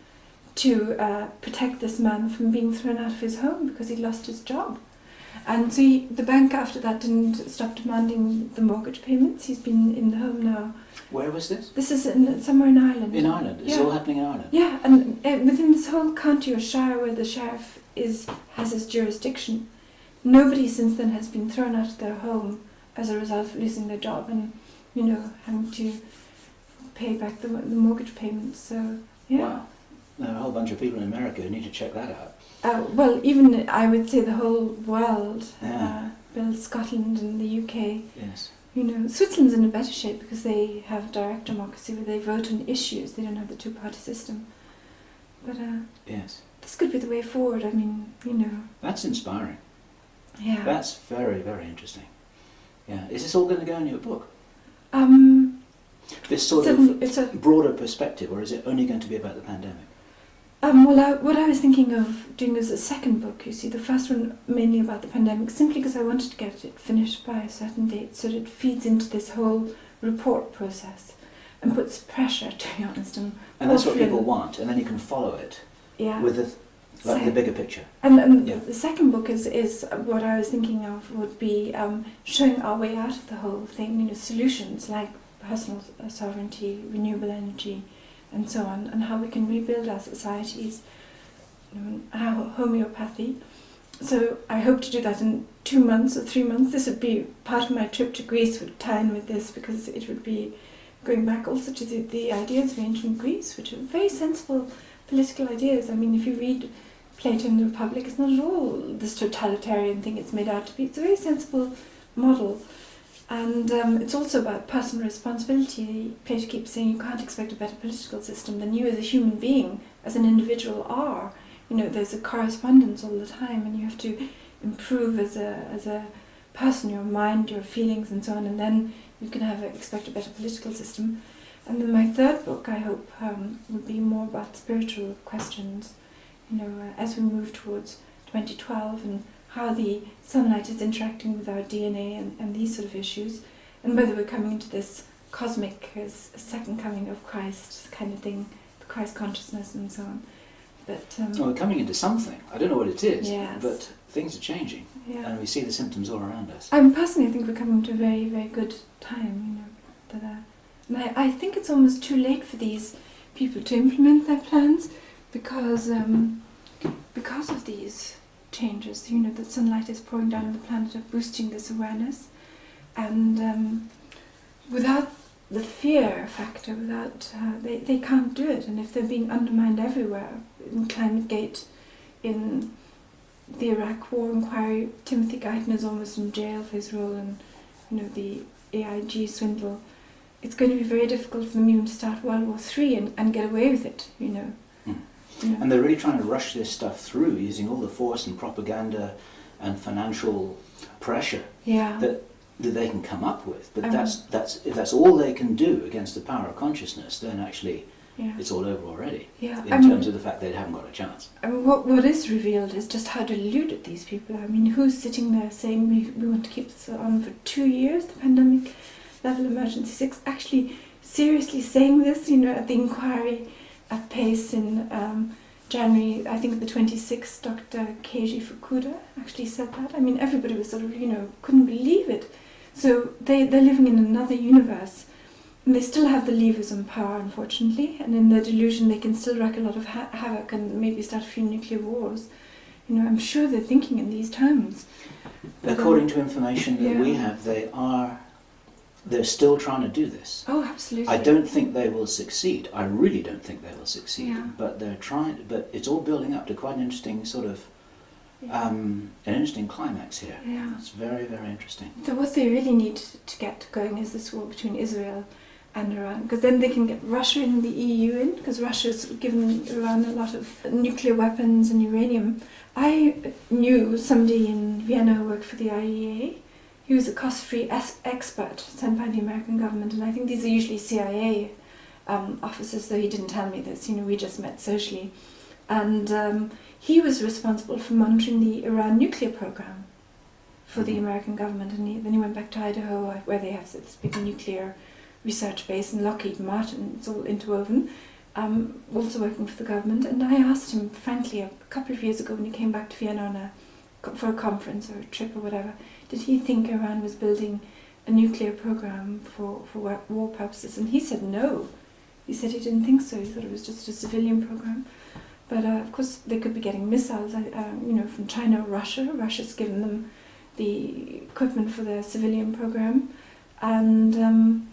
to protect this man from being thrown out of his home because he'd lost his job. And so the bank after that didn't stop demanding the mortgage payments. He's been in the home now. Where was this? This is somewhere in Ireland. In Ireland? It's all happening in Ireland? Yeah, and within this whole county or shire where the sheriff has his jurisdiction, nobody since then has been thrown out of their home as a result of losing their job and, having to pay back the mortgage payments. So, yeah. Wow. There are a whole bunch of people in America who need to check that out. Well, even I would say the whole world, Bill, Scotland and the UK. Yes. Switzerland's in a better shape because they have direct democracy where they vote on issues. They don't have the two-party system. But yes, this could be the way forward. I mean, That's inspiring. Yeah. That's very, very interesting. Yeah. Is this all going to go in your book? This sort of broader perspective, or is it only going to be about the pandemic? What I was thinking of doing is a second book, you see, the first one mainly about the pandemic, simply because I wanted to get it finished by a certain date, so that it feeds into this whole report process and puts pressure, to be honest. And that's what people want, and then you can follow it with Like the bigger picture. And Yeah. the second book is what I was thinking of would be showing our way out of the whole thing, solutions like personal sovereignty, renewable energy, and so on, and how we can rebuild our societies, how homeopathy. So I hope to do that in 2 months or 3 months. This would be part of my trip to Greece, would tie in with this, because it would be going back also to the ideas of ancient Greece, which are very sensible political ideas. I mean, if you read Plato and the Republic, it's not at all this totalitarian thing it's made out to be. It's a very sensible model. And it's also about personal responsibility. Plato keeps saying you can't expect a better political system than you as a human being, as an individual are. There's a correspondence all the time, and you have to improve as a person, your mind, your feelings, and so on, and then you can expect a better political system. And then my third book, I hope, would be more about spiritual questions, as we move towards 2012, and how the sunlight is interacting with our DNA and these sort of issues, and whether we're coming into this cosmic second coming of Christ kind of thing, the Christ consciousness and so on. But we're coming into something. I don't know what it is, yes. but things are changing, and we see the symptoms all around us. Personally, I think we're coming to a very, very good time. And I think it's almost too late for these people to implement their plans, because of these changes. The sunlight is pouring down on the planet, of boosting this awareness, and without the fear factor, they can't do it. And if they're being undermined everywhere, in ClimateGate, in the Iraq War inquiry, Timothy Guyton is almost in jail for his role in, the AIG swindle. It's going to be very difficult for them even to start World War III and get away with it, And they're really trying to rush this stuff through, using all the force and propaganda and financial pressure that they can come up with. But if that's all they can do against the power of consciousness, then actually it's all over already. Yeah. In terms of the fact they haven't got a chance. What is revealed is just how deluded these people are. I mean, who's sitting there saying we want to keep this on for 2 years, the pandemic level emergency 6, actually seriously saying this, at the inquiry at Pace in January, I think the 26th, Dr. Keiji Fukuda actually said that. I mean, everybody was sort of, couldn't believe it. So they're living in another universe. And they still have the levers on power, unfortunately, and in their delusion they can still wreak a lot of havoc and maybe start a few nuclear wars. I'm sure they're thinking in these terms. According to information that we have, they're still trying to do this. Oh, absolutely. I don't think they will succeed. I really don't think they will succeed. Yeah. But they're trying. But it's all building up to quite an interesting sort of an interesting climax here. Yeah. It's very, very interesting. So what they really need to get going is this war between Israel and Iran, because then they can get Russia and the EU in, because Russia's given Iran a lot of nuclear weapons and uranium. I knew somebody in Vienna who worked for the IEA. He was a cost-free expert sent by the American government, and I think these are usually CIA officers, though he didn't tell me this, we just met socially. And he was responsible for monitoring the Iran nuclear program for the American government, and then he went back to Idaho, where they have this big nuclear research base, and Lockheed Martin, it's all interwoven, also working for the government. And I asked him, frankly, a couple of years ago when he came back to Vienna for a conference or a trip or whatever, did he think Iran was building a nuclear program for war purposes? And he said no. He said he didn't think so. He thought it was just a civilian program. But of course they could be getting missiles, from China or Russia. Russia's given them the equipment for their civilian program. And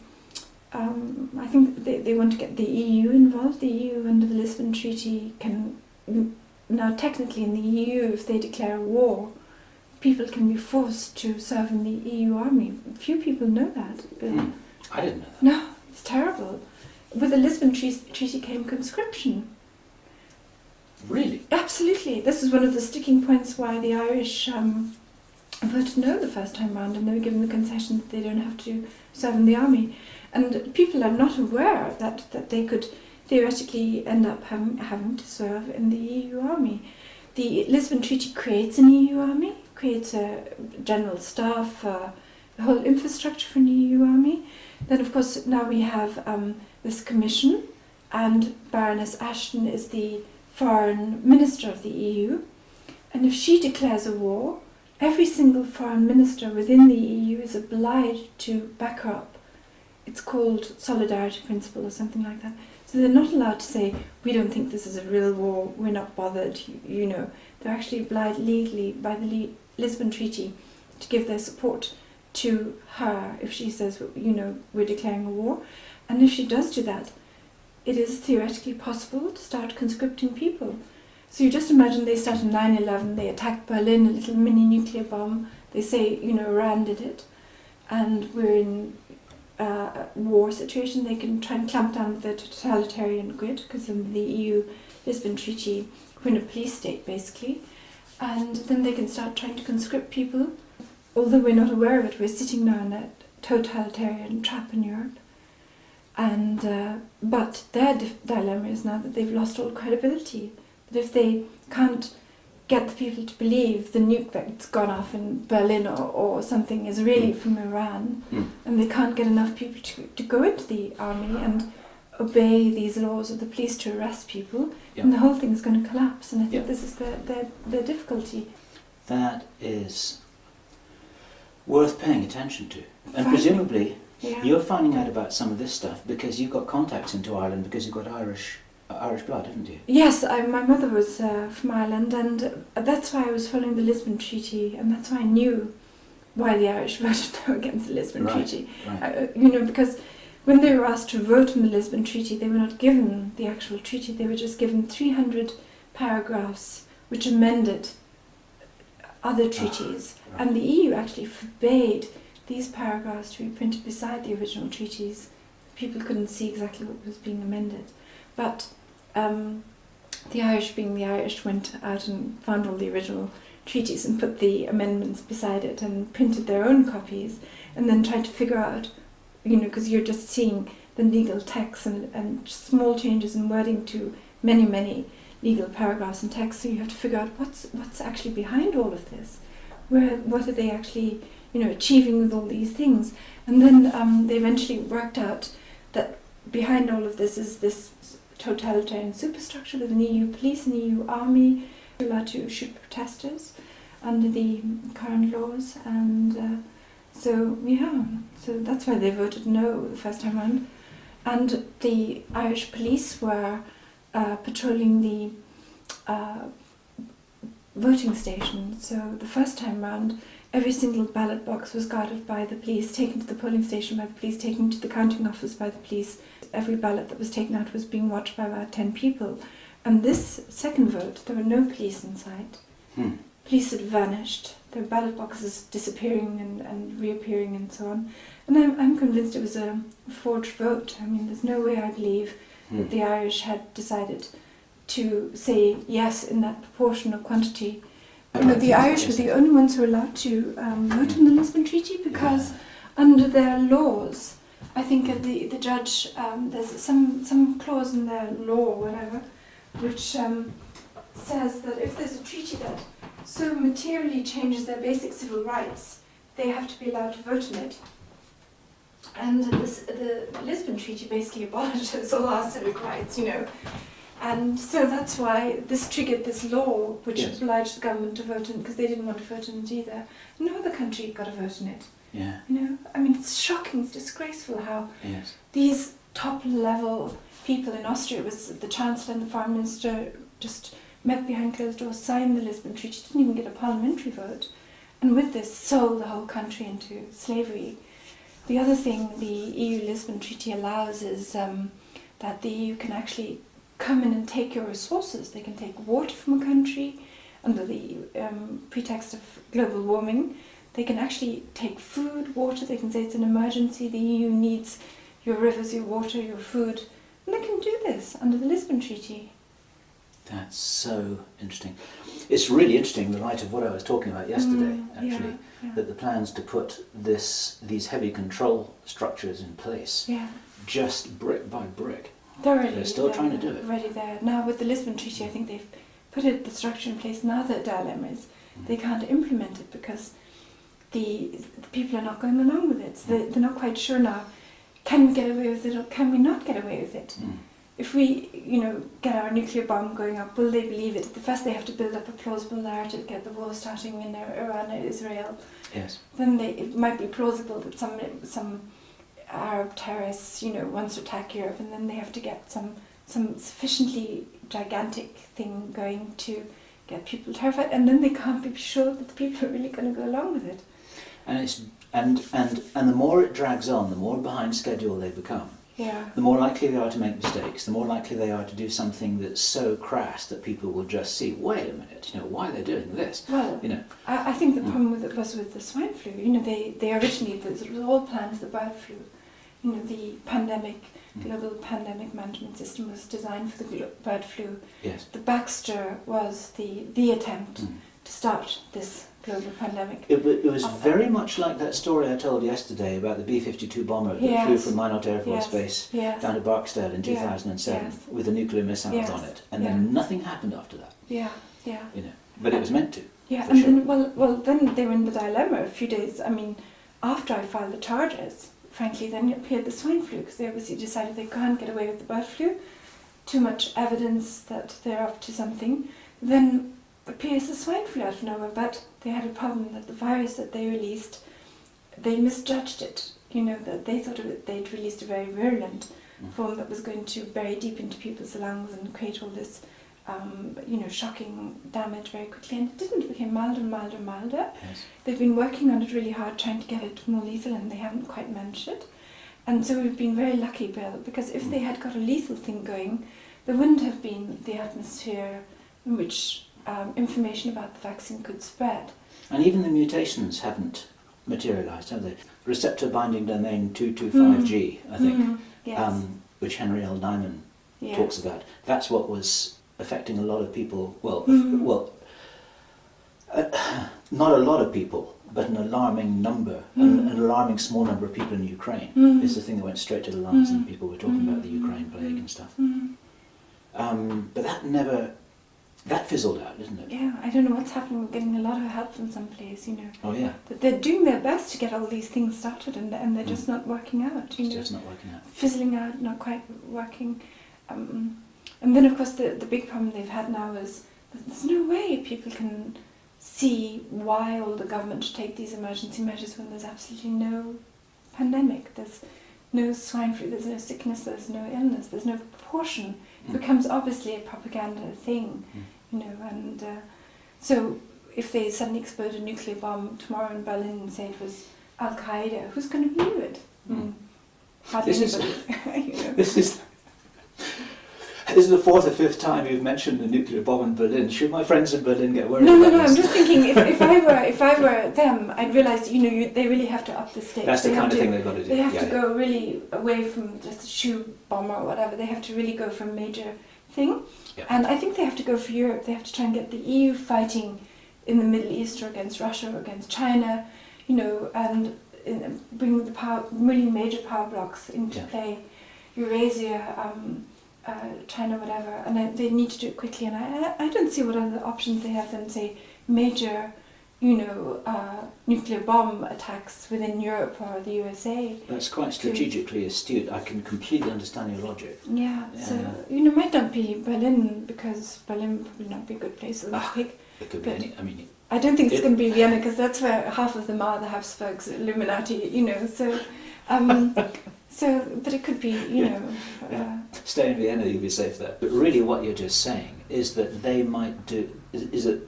I think they want to get the EU involved. The EU under the Lisbon Treaty can, now technically in the EU, if they declare a war, people can be forced to serve in the EU army. Few people know that, Bill. I didn't know that. No, it's terrible. With the Lisbon Treaty came conscription. Really? Absolutely. This is one of the sticking points why the Irish voted no the first time round, and they were given the concession that they don't have to serve in the army. And people are not aware that they could theoretically end up having to serve in the EU army. The Lisbon Treaty creates an EU army, creates a general staff, the whole infrastructure for an EU army. Then, of course, now we have this commission, and Baroness Ashton is the foreign minister of the EU, and if she declares a war, every single foreign minister within the EU is obliged to back her up. It's called solidarity principle or something like that. So they're not allowed to say, we don't think this is a real war, we're not bothered, you know. They're actually obliged legally by the Lisbon Treaty to give their support to her if she says, you know, we're declaring a war. And if she does do that, it is theoretically possible to start conscripting people. So you just imagine they start in 9/11, they attack Berlin, a little mini nuclear bomb, they say, you know, Iran did it, and we're in a war situation. They can try and clamp down the totalitarian grid, because in the EU Lisbon Treaty, we're in a police state basically, and then they can start trying to conscript people. Although we're not aware of it, we're sitting now in a totalitarian trap in Europe. And but their dilemma is now that they've lost all credibility. That if they can't get the people to believe the nuke that's gone off in Berlin or something is really from Iran, and they can't get enough people to go into the army and obey these laws of the police to arrest people, and the whole thing's going to collapse. And I think this is their difficulty. That is worth paying attention to. And presumably you're finding out about some of this stuff because you've got contacts into Ireland, because you've got Irish blood, haven't you? Yes, my mother was from Ireland, and that's why I was following the Lisbon Treaty, and that's why I knew why the Irish voted no against the Lisbon Treaty. Right. You know, because when they were asked to vote on the Lisbon Treaty, they were not given the actual treaty, they were just given 300 paragraphs which amended other treaties. Right. And the EU actually forbade these paragraphs to be printed beside the original treaties. People couldn't see exactly what was being amended. But the Irish, being the Irish, went out and found all the original treaties and put the amendments beside it and printed their own copies, and then tried to figure out, you know, because you're just seeing the legal text and small changes in wording to many, many legal paragraphs and text, so you have to figure out what's actually behind all of this. What are they actually, you know, achieving with all these things? And then they eventually worked out that behind all of this is this totalitarian superstructure with an EU police, an EU army, allowed to shoot protesters under the current laws, and so that's why they voted no the first time round. And the Irish police were patrolling the voting stations. So the first time round, every single ballot box was guarded by the police, taken to the polling station by the police, taken to the counting office by the police. Every ballot that was taken out was being watched by about 10 people. And this second vote, there were no police in sight. Police had vanished. There were ballot boxes disappearing and reappearing and so on. And I'm convinced it was a forged vote. I mean, there's no way I believe that the Irish had decided to say yes in that proportion of quantity. You know, the Irish were the only ones who were allowed to vote on the Lisbon Treaty because under their laws, I think the judge, there's some clause in their law or whatever, which says that if there's a treaty that so materially changes their basic civil rights, they have to be allowed to vote on it. And the Lisbon Treaty basically abolishes all our civic rights, you know. And so that's why this triggered this law which obliged the government to vote in, because they didn't want to vote in it either. No other country got a vote in it. Yeah. You know, I mean, it's shocking, it's disgraceful how these top-level people in Austria, it was the Chancellor and the Foreign Minister, just met behind closed doors, signed the Lisbon Treaty, didn't even get a parliamentary vote, and with this sold the whole country into slavery. The other thing the EU Lisbon Treaty allows is that the EU can actually come in and take your resources. They can take water from a country under the pretext of global warming. They can actually take food, water. They can say it's an emergency. The EU needs your rivers, your water, your food. And they can do this under the Lisbon Treaty. That's so interesting. It's really interesting, in the light of what I was talking about yesterday, actually, that the plans to put these heavy control structures in place, just brick by brick. They're still trying to do it. Already there. Now with the Lisbon Treaty, I think they've put the structure in place. Now the dilemma is they can't implement it because the people are not going along with it. So they're not quite sure now, can we get away with it or can we not get away with it? if we, get our nuclear bomb going up, will they believe it? First they have to build up a plausible narrative, get the war starting in Iran and Israel. Yes. Then it might be plausible that some Arab terrorists, wants to attack Europe, and then they have to get some sufficiently gigantic thing going to get people terrified, and then they can't be sure that the people are really going to go along with it. And the more it drags on, the more behind schedule they become. Yeah. The more likely they are to make mistakes, the more likely they are to do something that's so crass that people will just see, wait a minute, why are they doing this? Well, I think the problem with it was with the swine flu. They originally, it was all planned for the bird flu. The global pandemic management system was designed for the bird flu. Yes. The Baxter was the attempt to start this global pandemic. It was very much like that story I told yesterday about the B-52 bomber that flew from Minot Air Force Base down to Barksdale in 2007 with the nuclear missiles on it, and then nothing happened after that. Yeah. But it was meant to. Yeah, and sure. Then they were in the dilemma a few days. After I filed the charges, frankly, then appeared the swine flu, because they obviously decided they can't get away with the bird flu. Too much evidence that they're up to something. Then appears the swine flu out of nowhere, but they had a problem that the virus that they released, they misjudged it. That they thought they'd released a very virulent form that was going to bury deep into people's lungs and create all this, shocking damage very quickly, and it didn't. It became milder and milder and milder. Yes. They've been working on it really hard, trying to get it more lethal, and they haven't quite managed it. And so we've been very lucky, Bill, because if they had got a lethal thing going, there wouldn't have been the atmosphere in which information about the vaccine could spread. And even the mutations haven't materialised, have they? Receptor binding domain 225G, I think, Yes. which Henry L. Diamond talks about. That's what was affecting a lot of people. Not a lot of people, but an alarming number, an alarming small number of people in Ukraine. It's the thing that went straight to the lungs, and people were talking about the Ukraine plague and stuff. But that fizzled out, didn't it? Yeah, I don't know what's happening. We're getting a lot of help from some place, Oh yeah. That they're doing their best to get all these things started, and they're just not working out. It's just not working out. Fizzling out, not quite working. And then, of course, the big problem they've had now is that there's no way people can see why all the government should take these emergency measures when there's absolutely no pandemic. There's no swine flu, there's no sickness, there's no illness, there's no proportion. It becomes obviously a propaganda thing, and so if they suddenly explode a nuclear bomb tomorrow in Berlin and say it was Al-Qaeda, who's going to believe it? Hardly anybody. This is the fourth or fifth time you've mentioned the nuclear bomb in Berlin. Should my friends in Berlin get worried? No. I'm just thinking if I were them, I'd realise they really have to up the stakes. That's the kind of thing they've got to do. They have to go really away from just a shoe bomb or whatever. They have to really go for a major thing. Yeah. And I think they have to go for Europe. They have to try and get the EU fighting in the Middle East or against Russia or against China, and bring the really major power blocks into play. Eurasia, China, whatever, and they need to do it quickly. And I don't see what other options they have than, say, major, nuclear bomb attacks within Europe or the USA. That's quite strategically astute. I can completely understand your logic. Yeah. So it might not be Berlin, because Berlin would probably not be a good place to pick. It could be any. I don't think it's going to be Vienna, because that's where half of them are the Habsburgs, Illuminati. So, but it could be, Stay in Vienna, you'll be safe there. But really what you're just saying is that they might do, is that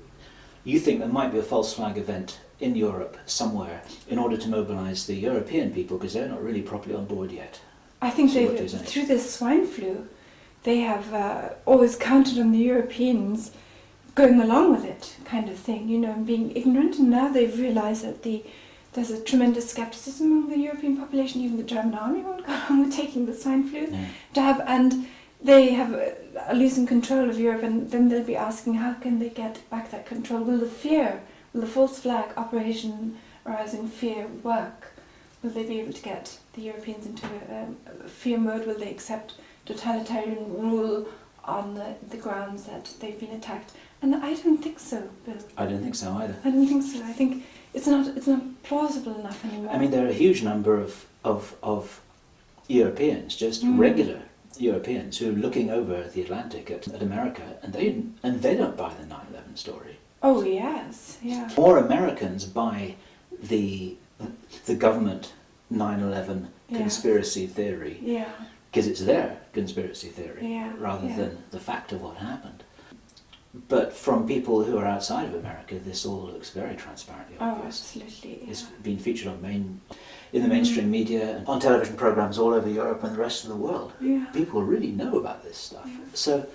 you think there might be a false flag event in Europe somewhere in order to mobilise the European people, because they're not really properly on board yet. I think through this swine flu, they have always counted on the Europeans going along with it, kind of thing, and being ignorant, and now they've realised that there's a tremendous scepticism among the European population. Even the German army won't go along with taking the swine flu jab, and they have are losing control of Europe, and then they'll be asking, how can they get back that control? Will the false flag operation arousing fear work? Will they be able to get the Europeans into a fear mode? Will they accept totalitarian rule on the grounds that they've been attacked? And I don't think so, Bill. I don't think so either. I don't think so. I think it's not plausible enough anymore. I mean, there are a huge number of Europeans, just regular Europeans who are looking over the Atlantic at America, and they don't buy the 9/11 story. Oh yes, yeah. More Americans buy the government 9/11 conspiracy theory, because it's their conspiracy theory, rather than the fact of what happened. But from people who are outside of America, this all looks very transparently obvious. Oh, absolutely. Yeah. It's been featured in the mainstream media and on television programs all over Europe and the rest of the world. Yeah. People really know about this stuff. Yeah. So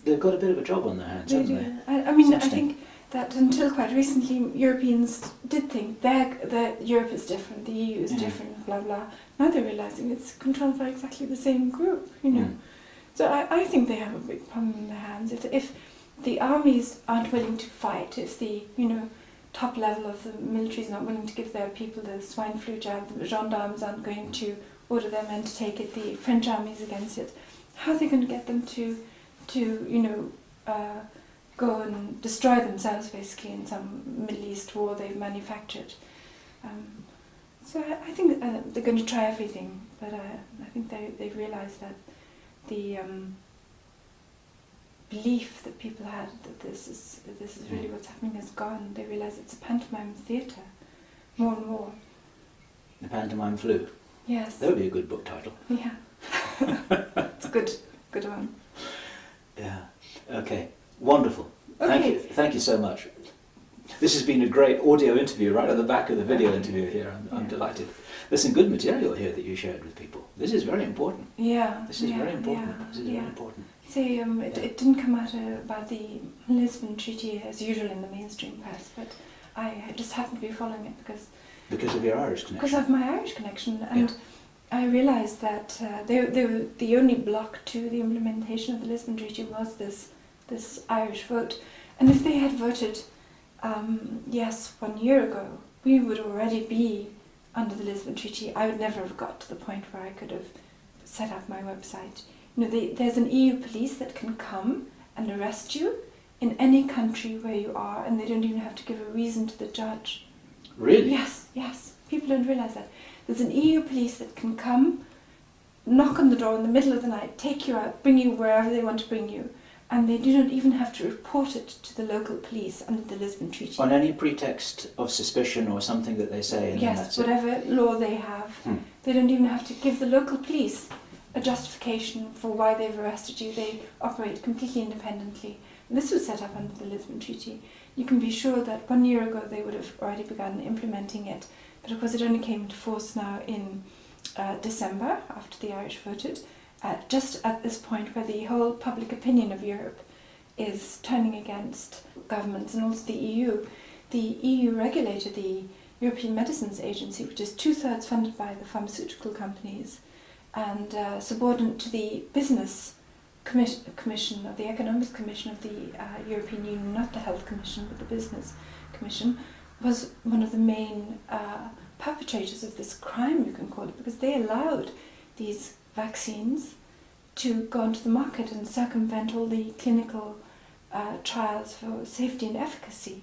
they've got a bit of a job on their hands, haven't they? I mean, I think that until quite recently, Europeans did think that Europe is different, the EU is different, blah, blah. Now they're realising it's controlled by exactly the same group, you know. So I think they have a big problem in their hands. If the armies aren't willing to fight, if the, top level of the military is not willing to give their people the swine flu jab, the gendarmes aren't going to order their men to take it, the French army is against it, how are they going to get them to go and destroy themselves basically in some Middle East war they've manufactured? So I think they're going to try everything, but I think they've realised that the belief that people had that this is really what's happening is gone. They realise it's a pantomime theatre, more and more. The Pantomime Flu. Yes. That would be a good book title. Yeah. It's a good one. Yeah. Okay. Wonderful. Okay. Thank you so much. This has been a great audio interview right at the back of the video interview here. I'm delighted. There's some good material here that you shared with people. This is very important. Yeah. This is very important. This is very important. See, it didn't come out about the Lisbon Treaty as usual in the mainstream press, but I just happened to be following it because of your Irish connection. Because of my Irish connection, and I realised that the only block to the implementation of the Lisbon Treaty was this Irish vote, and if they had voted yes 1 year ago, we would already be under the Lisbon Treaty. I would never have got to the point where I could have set up my website. There's an EU police that can come and arrest you in any country where you are, and they don't even have to give a reason to the judge. Really? Yes. People don't realise that. There's an EU police that can come, knock on the door in the middle of the night, take you out, bring you wherever they want to bring you, and they do not even have to report it to the local police under the Lisbon Treaty. On any pretext of suspicion or something that they say? And yes, whatever law they have. They don't even have to give the local police a justification for why they've arrested you. They operate completely independently. And this was set up under the Lisbon Treaty. You can be sure that 1 year ago they would have already begun implementing it, but of course it only came into force now in December, after the Irish voted, just at this point where the whole public opinion of Europe is turning against governments and also the EU. The EU regulator, the European Medicines Agency, which is 2/3 funded by the pharmaceutical companies, and subordinate to the business commission, or the economics commission of the European Union, not the health commission, but the business commission, was one of the main perpetrators of this crime, you can call it, because they allowed these vaccines to go onto the market and circumvent all the clinical trials for safety and efficacy.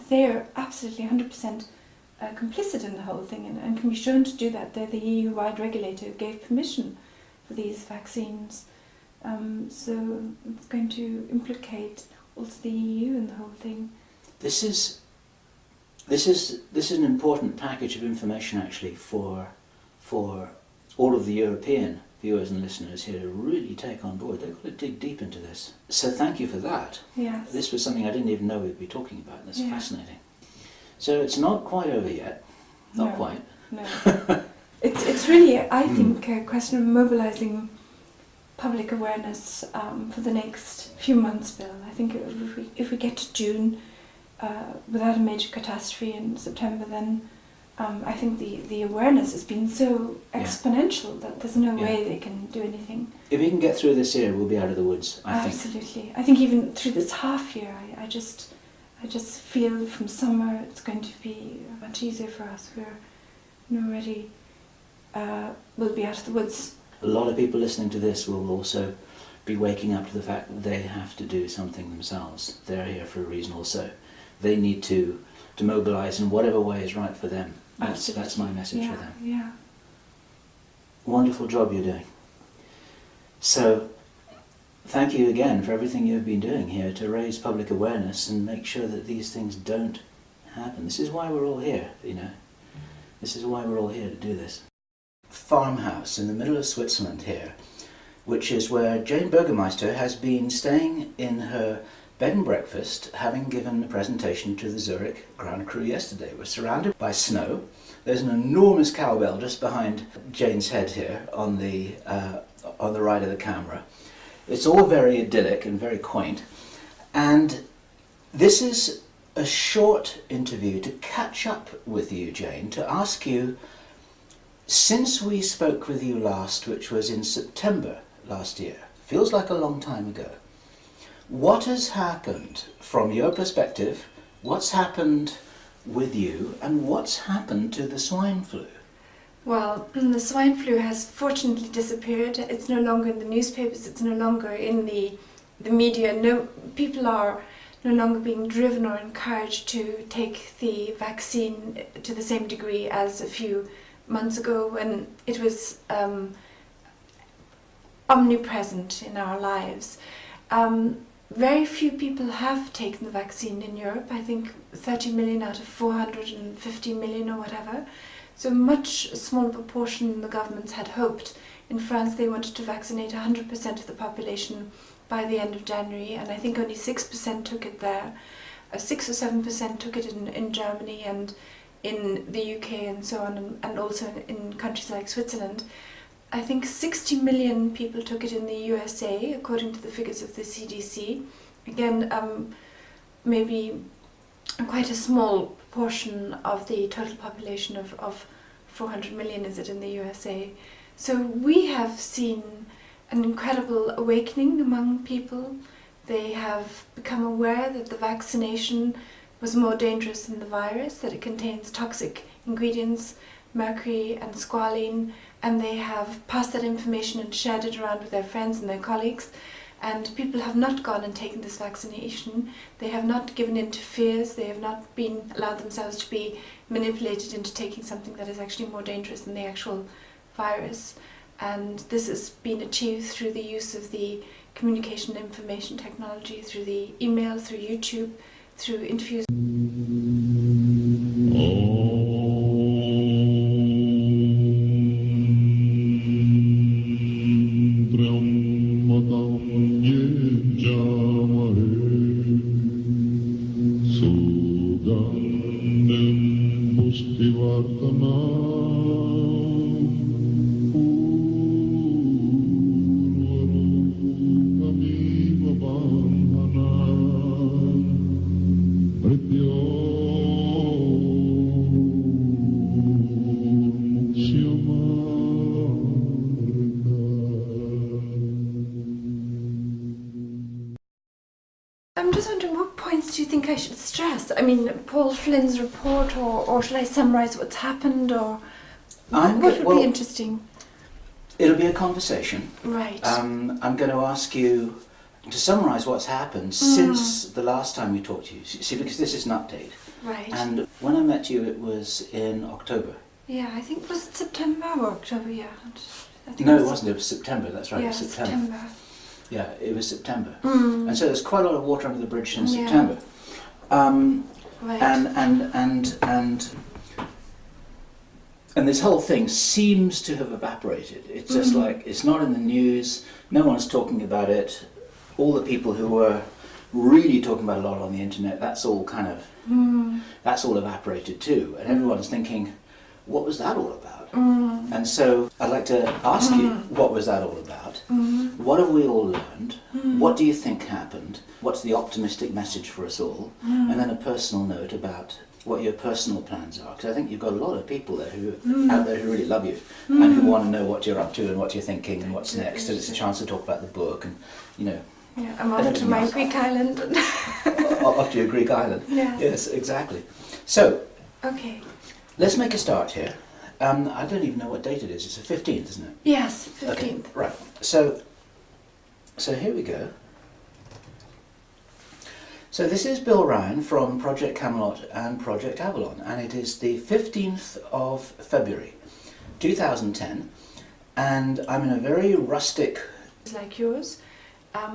They are absolutely 100% complicit in the whole thing, and can be shown to do that. They're the EU-wide regulator who gave permission for these vaccines. So it's going to implicate also the EU in the whole thing. This is an important package of information actually for all of the European viewers and listeners here to really take on board. They've got to dig deep into this. So thank you for that. Yes. This was something I didn't even know we'd be talking about, and it's fascinating. So it's not quite over yet. Not quite. No. It's really, I think, a question of mobilising public awareness for the next few months, Bill. I think if we get to June without a major catastrophe in September, then I think the awareness has been so exponential that there's no way they can do anything. If we can get through this year, we'll be out of the woods, I think. Absolutely. I think even through this half year, I just feel from summer it's going to be much easier for us. We're already we'll be out of the woods. A lot of people listening to this will also be waking up to the fact that they have to do something themselves. They're here for a reason also. They need to mobilise in whatever way is right for them. That's my message for them. Yeah. Wonderful job you're doing. So thank you again for everything you've been doing here to raise public awareness and make sure that these things don't happen. This is why we're all here, you know. This is why we're all here to do this. Farmhouse in the middle of Switzerland here, which is where Jane Bürgermeister has been staying in her bed and breakfast, having given a presentation to the Zurich ground crew yesterday. We're surrounded by snow. There's an enormous cowbell just behind Jane's head here on the right of the camera. It's all very idyllic and very quaint. And this is a short interview to catch up with you, Jane, to ask you, since we spoke with you last, which was in September last year, feels like a long time ago, what has happened from your perspective? What's happened with you, and what's happened to the swine flu? Well, the swine flu has fortunately disappeared. It's no longer in the newspapers, it's no longer in the media. No, people are no longer being driven or encouraged to take the vaccine to the same degree as a few months ago when it was omnipresent in our lives. Very few people have taken the vaccine in Europe. I think 30 million out of 450 million or whatever. So much smaller proportion than the governments had hoped. In France they wanted to vaccinate 100% of the population by the end of January, and I think only 6% took it there. 6 or 7% took it in Germany and in the UK and so on, and also in countries like Switzerland. I think 60 million people took it in the USA, according to the figures of the CDC. Again, maybe quite a small proportion of the total population of 400 million is it in the USA. So we have seen an incredible awakening among people. They have become aware that the vaccination was more dangerous than the virus, that it contains toxic ingredients, mercury and squalene, and they have passed that information and shared it around with their friends and their colleagues. And people have not gone and taken this vaccination. They have not given in to fears. They have not allowed themselves to be manipulated into taking something that is actually more dangerous than the actual virus. And this has been achieved through the use of the communication and information technology, through the email, through YouTube, through interviews. I'm just wondering, what points do you think I should stress? I mean, Paul Flynn's report, or should I summarise what's happened, or what would be interesting? It'll be a conversation. Right. I'm going to ask you to summarise what's happened since the last time we talked to you. See, because this is an update. Right. And when I met you, it was in October. Yeah, I think, was it September or October? Yeah. I think No, it wasn't. It was September. That's right. Yeah, it was September. Yeah, it was September. And so there's quite a lot of water under the bridge since September. Right. And this whole thing seems to have evaporated. It's just like, it's not in the news, no one's talking about it. All the people who were really talking about it a lot on the internet, that's all kind of, that's all evaporated too. And everyone's thinking, what was that all about? And so I'd like to ask you, what was that all about? What have we all learned? What do you think happened? What's the optimistic message for us all? And then a personal note about what your personal plans are, because I think you've got a lot of people there out there who really love you and who want to know what you're up to and what you're thinking and what's next. And it's a chance to talk about the book and, you know. Yeah, I'm off to my Greek island. Off to your Greek island. Yes, exactly. So, okay, let's make a start here. I don't even know what date it is. It's the 15th, isn't it? Yes, 15th. Okay, right. So here we go. So this is Bill Ryan from Project Camelot and Project Avalon, and it is the 15th of February 2010, and I'm in a very rustic like yours.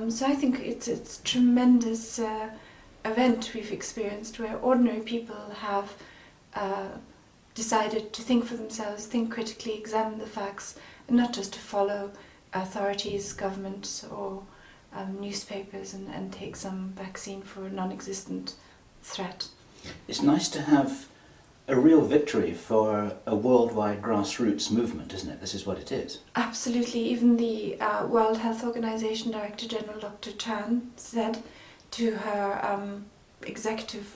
So I think it's a tremendous event we've experienced where ordinary people have decided to think for themselves, think critically, examine the facts, and not just to follow authorities, governments, or newspapers and take some vaccine for a non-existent threat. It's nice to have a real victory for a worldwide grassroots movement, isn't it? This is what it is. Absolutely. Even the World Health Organization Director General Dr. Chan said to her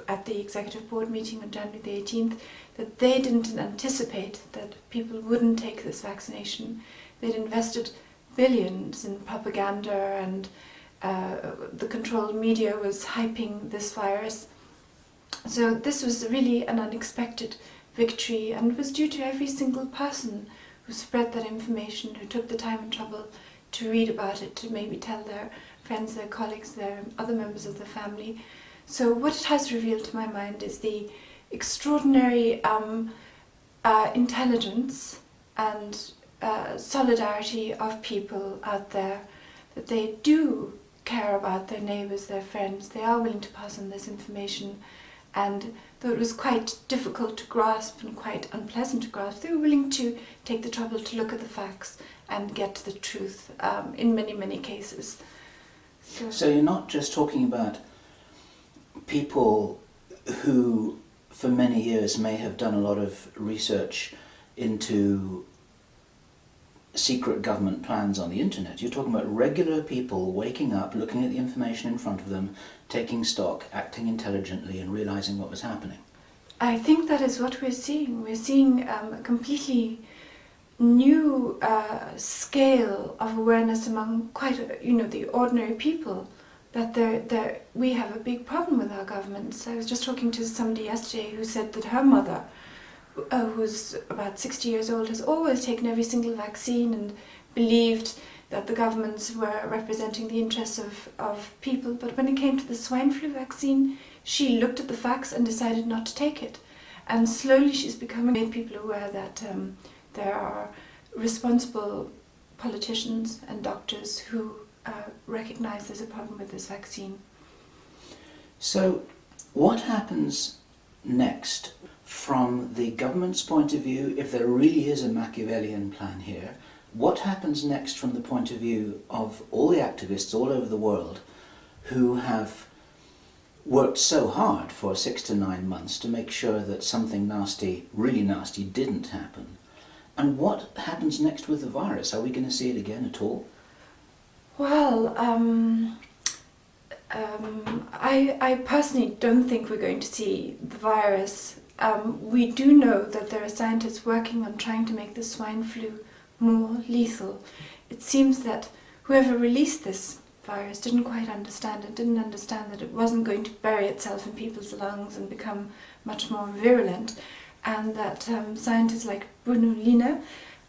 at the executive board meeting on January the 18th that they didn't anticipate that people wouldn't take this vaccination. They'd invested billions in propaganda, and the controlled media was hyping this virus. So this was really an unexpected victory, and was due to every single person who spread that information, who took the time and trouble to read about it, to maybe tell their friends, their colleagues, their other members of the family. So what it has revealed to my mind is the extraordinary intelligence and solidarity of people out there, that they do care about their neighbours, their friends. They are willing to pass on this information, and though it was quite difficult to grasp and quite unpleasant to grasp, they were willing to take the trouble to look at the facts and get to the truth in many, many cases. So you're not just talking about people who for many years may have done a lot of research into secret government plans on the internet. You're talking about regular people waking up, looking at the information in front of them, taking stock, acting intelligently, and realizing what was happening. I think that is what we're seeing. We're seeing a completely new scale of awareness among the ordinary people, that we have a big problem with our governments. I was just talking to somebody yesterday who said that her mother, who's about 60 years old, has always taken every single vaccine and believed that the governments were representing the interests of people. But when it came to the swine flu vaccine, she looked at the facts and decided not to take it. And slowly she's made people aware that there are responsible politicians and doctors who recognize there's a problem with this vaccine. So what happens next from the government's point of view, if there really is a Machiavellian plan here? What happens next from the point of view of all the activists all over the world who have worked so hard for 6 to 9 months to make sure that something nasty, really nasty, didn't happen? And what happens next with the virus? Are we going to see it again at all? Well, I personally don't think we're going to see the virus. We do know that there are scientists working on trying to make the swine flu more lethal. It seems that whoever released this virus didn't quite understand it, didn't understand that it wasn't going to bury itself in people's lungs and become much more virulent, and that scientists like Bruno Lina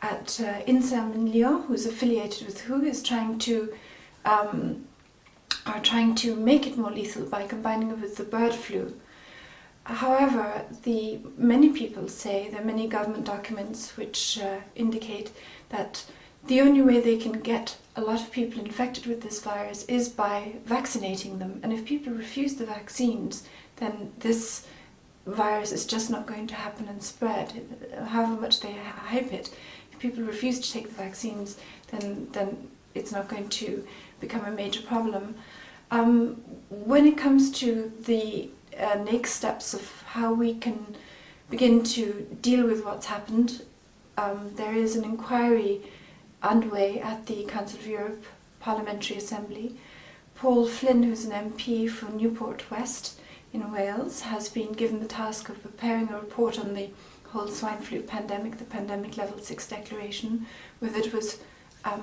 at INSERM in Lyon, who's affiliated with WHO, is trying to make it more lethal by combining it with the bird flu. However, many people say, there are many government documents which indicate that the only way they can get a lot of people infected with this virus is by vaccinating them. And if people refuse the vaccines, then this virus is just not going to happen and spread, however much they hype it. If people refuse to take the vaccines, then it's not going to become a major problem. When it comes to the next steps of how we can begin to deal with what's happened, there is an inquiry underway at the Council of Europe Parliamentary Assembly. Paul Flynn, who's an MP for Newport West in Wales, has been given the task of preparing a report on the whole swine flu pandemic, the Pandemic Level 6 declaration, whether it was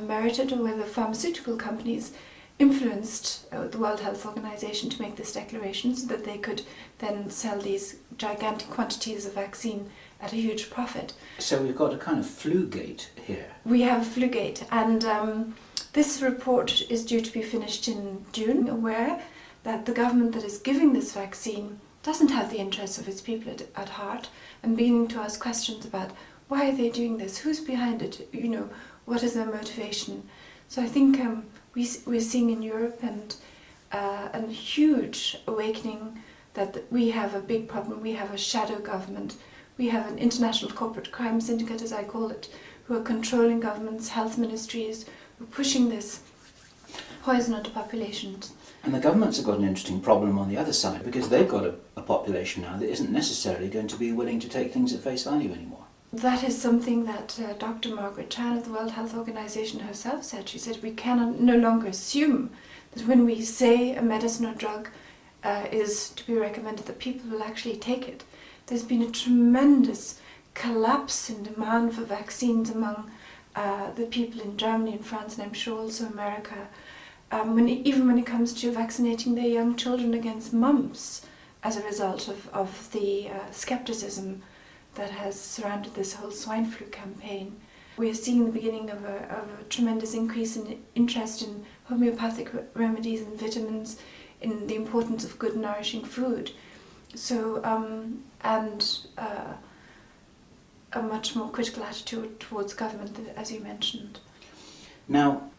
merited or whether pharmaceutical companies influenced the World Health Organization to make this declaration so that they could then sell these gigantic quantities of vaccine at a huge profit. So we've got a kind of flugate here. We have a flugate, and this report is due to be finished in June. Aware that the government that is giving this vaccine doesn't have the interests of its people at heart, and beginning to ask questions about why are they doing this, who's behind it, what is their motivation. So I think we're seeing in Europe a huge awakening that we have a big problem. We have a shadow government. We have an international corporate crime syndicate, as I call it, who are controlling governments, health ministries, who are pushing this poison onto populations. And the governments have got an interesting problem on the other side, because they've got a population now that isn't necessarily going to be willing to take things at face value anymore. That is something that Dr. Margaret Chan of the World Health Organization herself said. She said we cannot no longer assume that when we say a medicine or drug is to be recommended, that people will actually take it. There's been a tremendous collapse in demand for vaccines among the people in Germany and France, and I'm sure also America, even when it comes to vaccinating their young children against mumps, as a result of the skepticism that has surrounded this whole swine flu campaign. We are seeing the beginning of a tremendous increase in interest in homeopathic remedies and vitamins, in the importance of good nourishing food. So, a much more critical attitude towards government, as you mentioned. Now,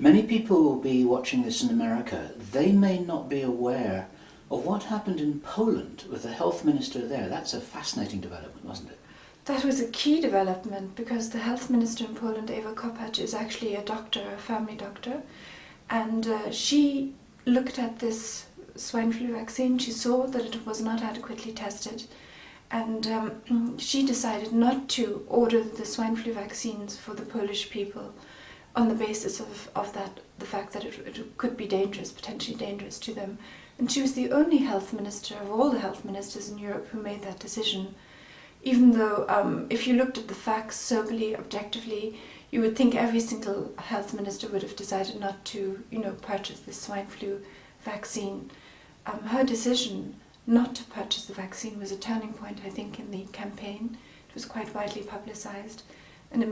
many people will be watching this in America. They may not be aware of what happened in Poland with the health minister there. That's a fascinating development, wasn't it? That was a key development, because the health minister in Poland, Eva Kopacz, is actually a doctor, a family doctor, and she looked at this swine flu vaccine. She saw that it was not adequately tested, and she decided not to order the swine flu vaccines for the Polish people on the basis of the fact that it could be dangerous, potentially dangerous to them. And she was the only health minister of all the health ministers in Europe who made that decision. Even though, if you looked at the facts soberly, objectively, you would think every single health minister would have decided not to, purchase this swine flu vaccine. Her decision not to purchase the vaccine was a turning point, I think, in the campaign. It was quite widely publicized. And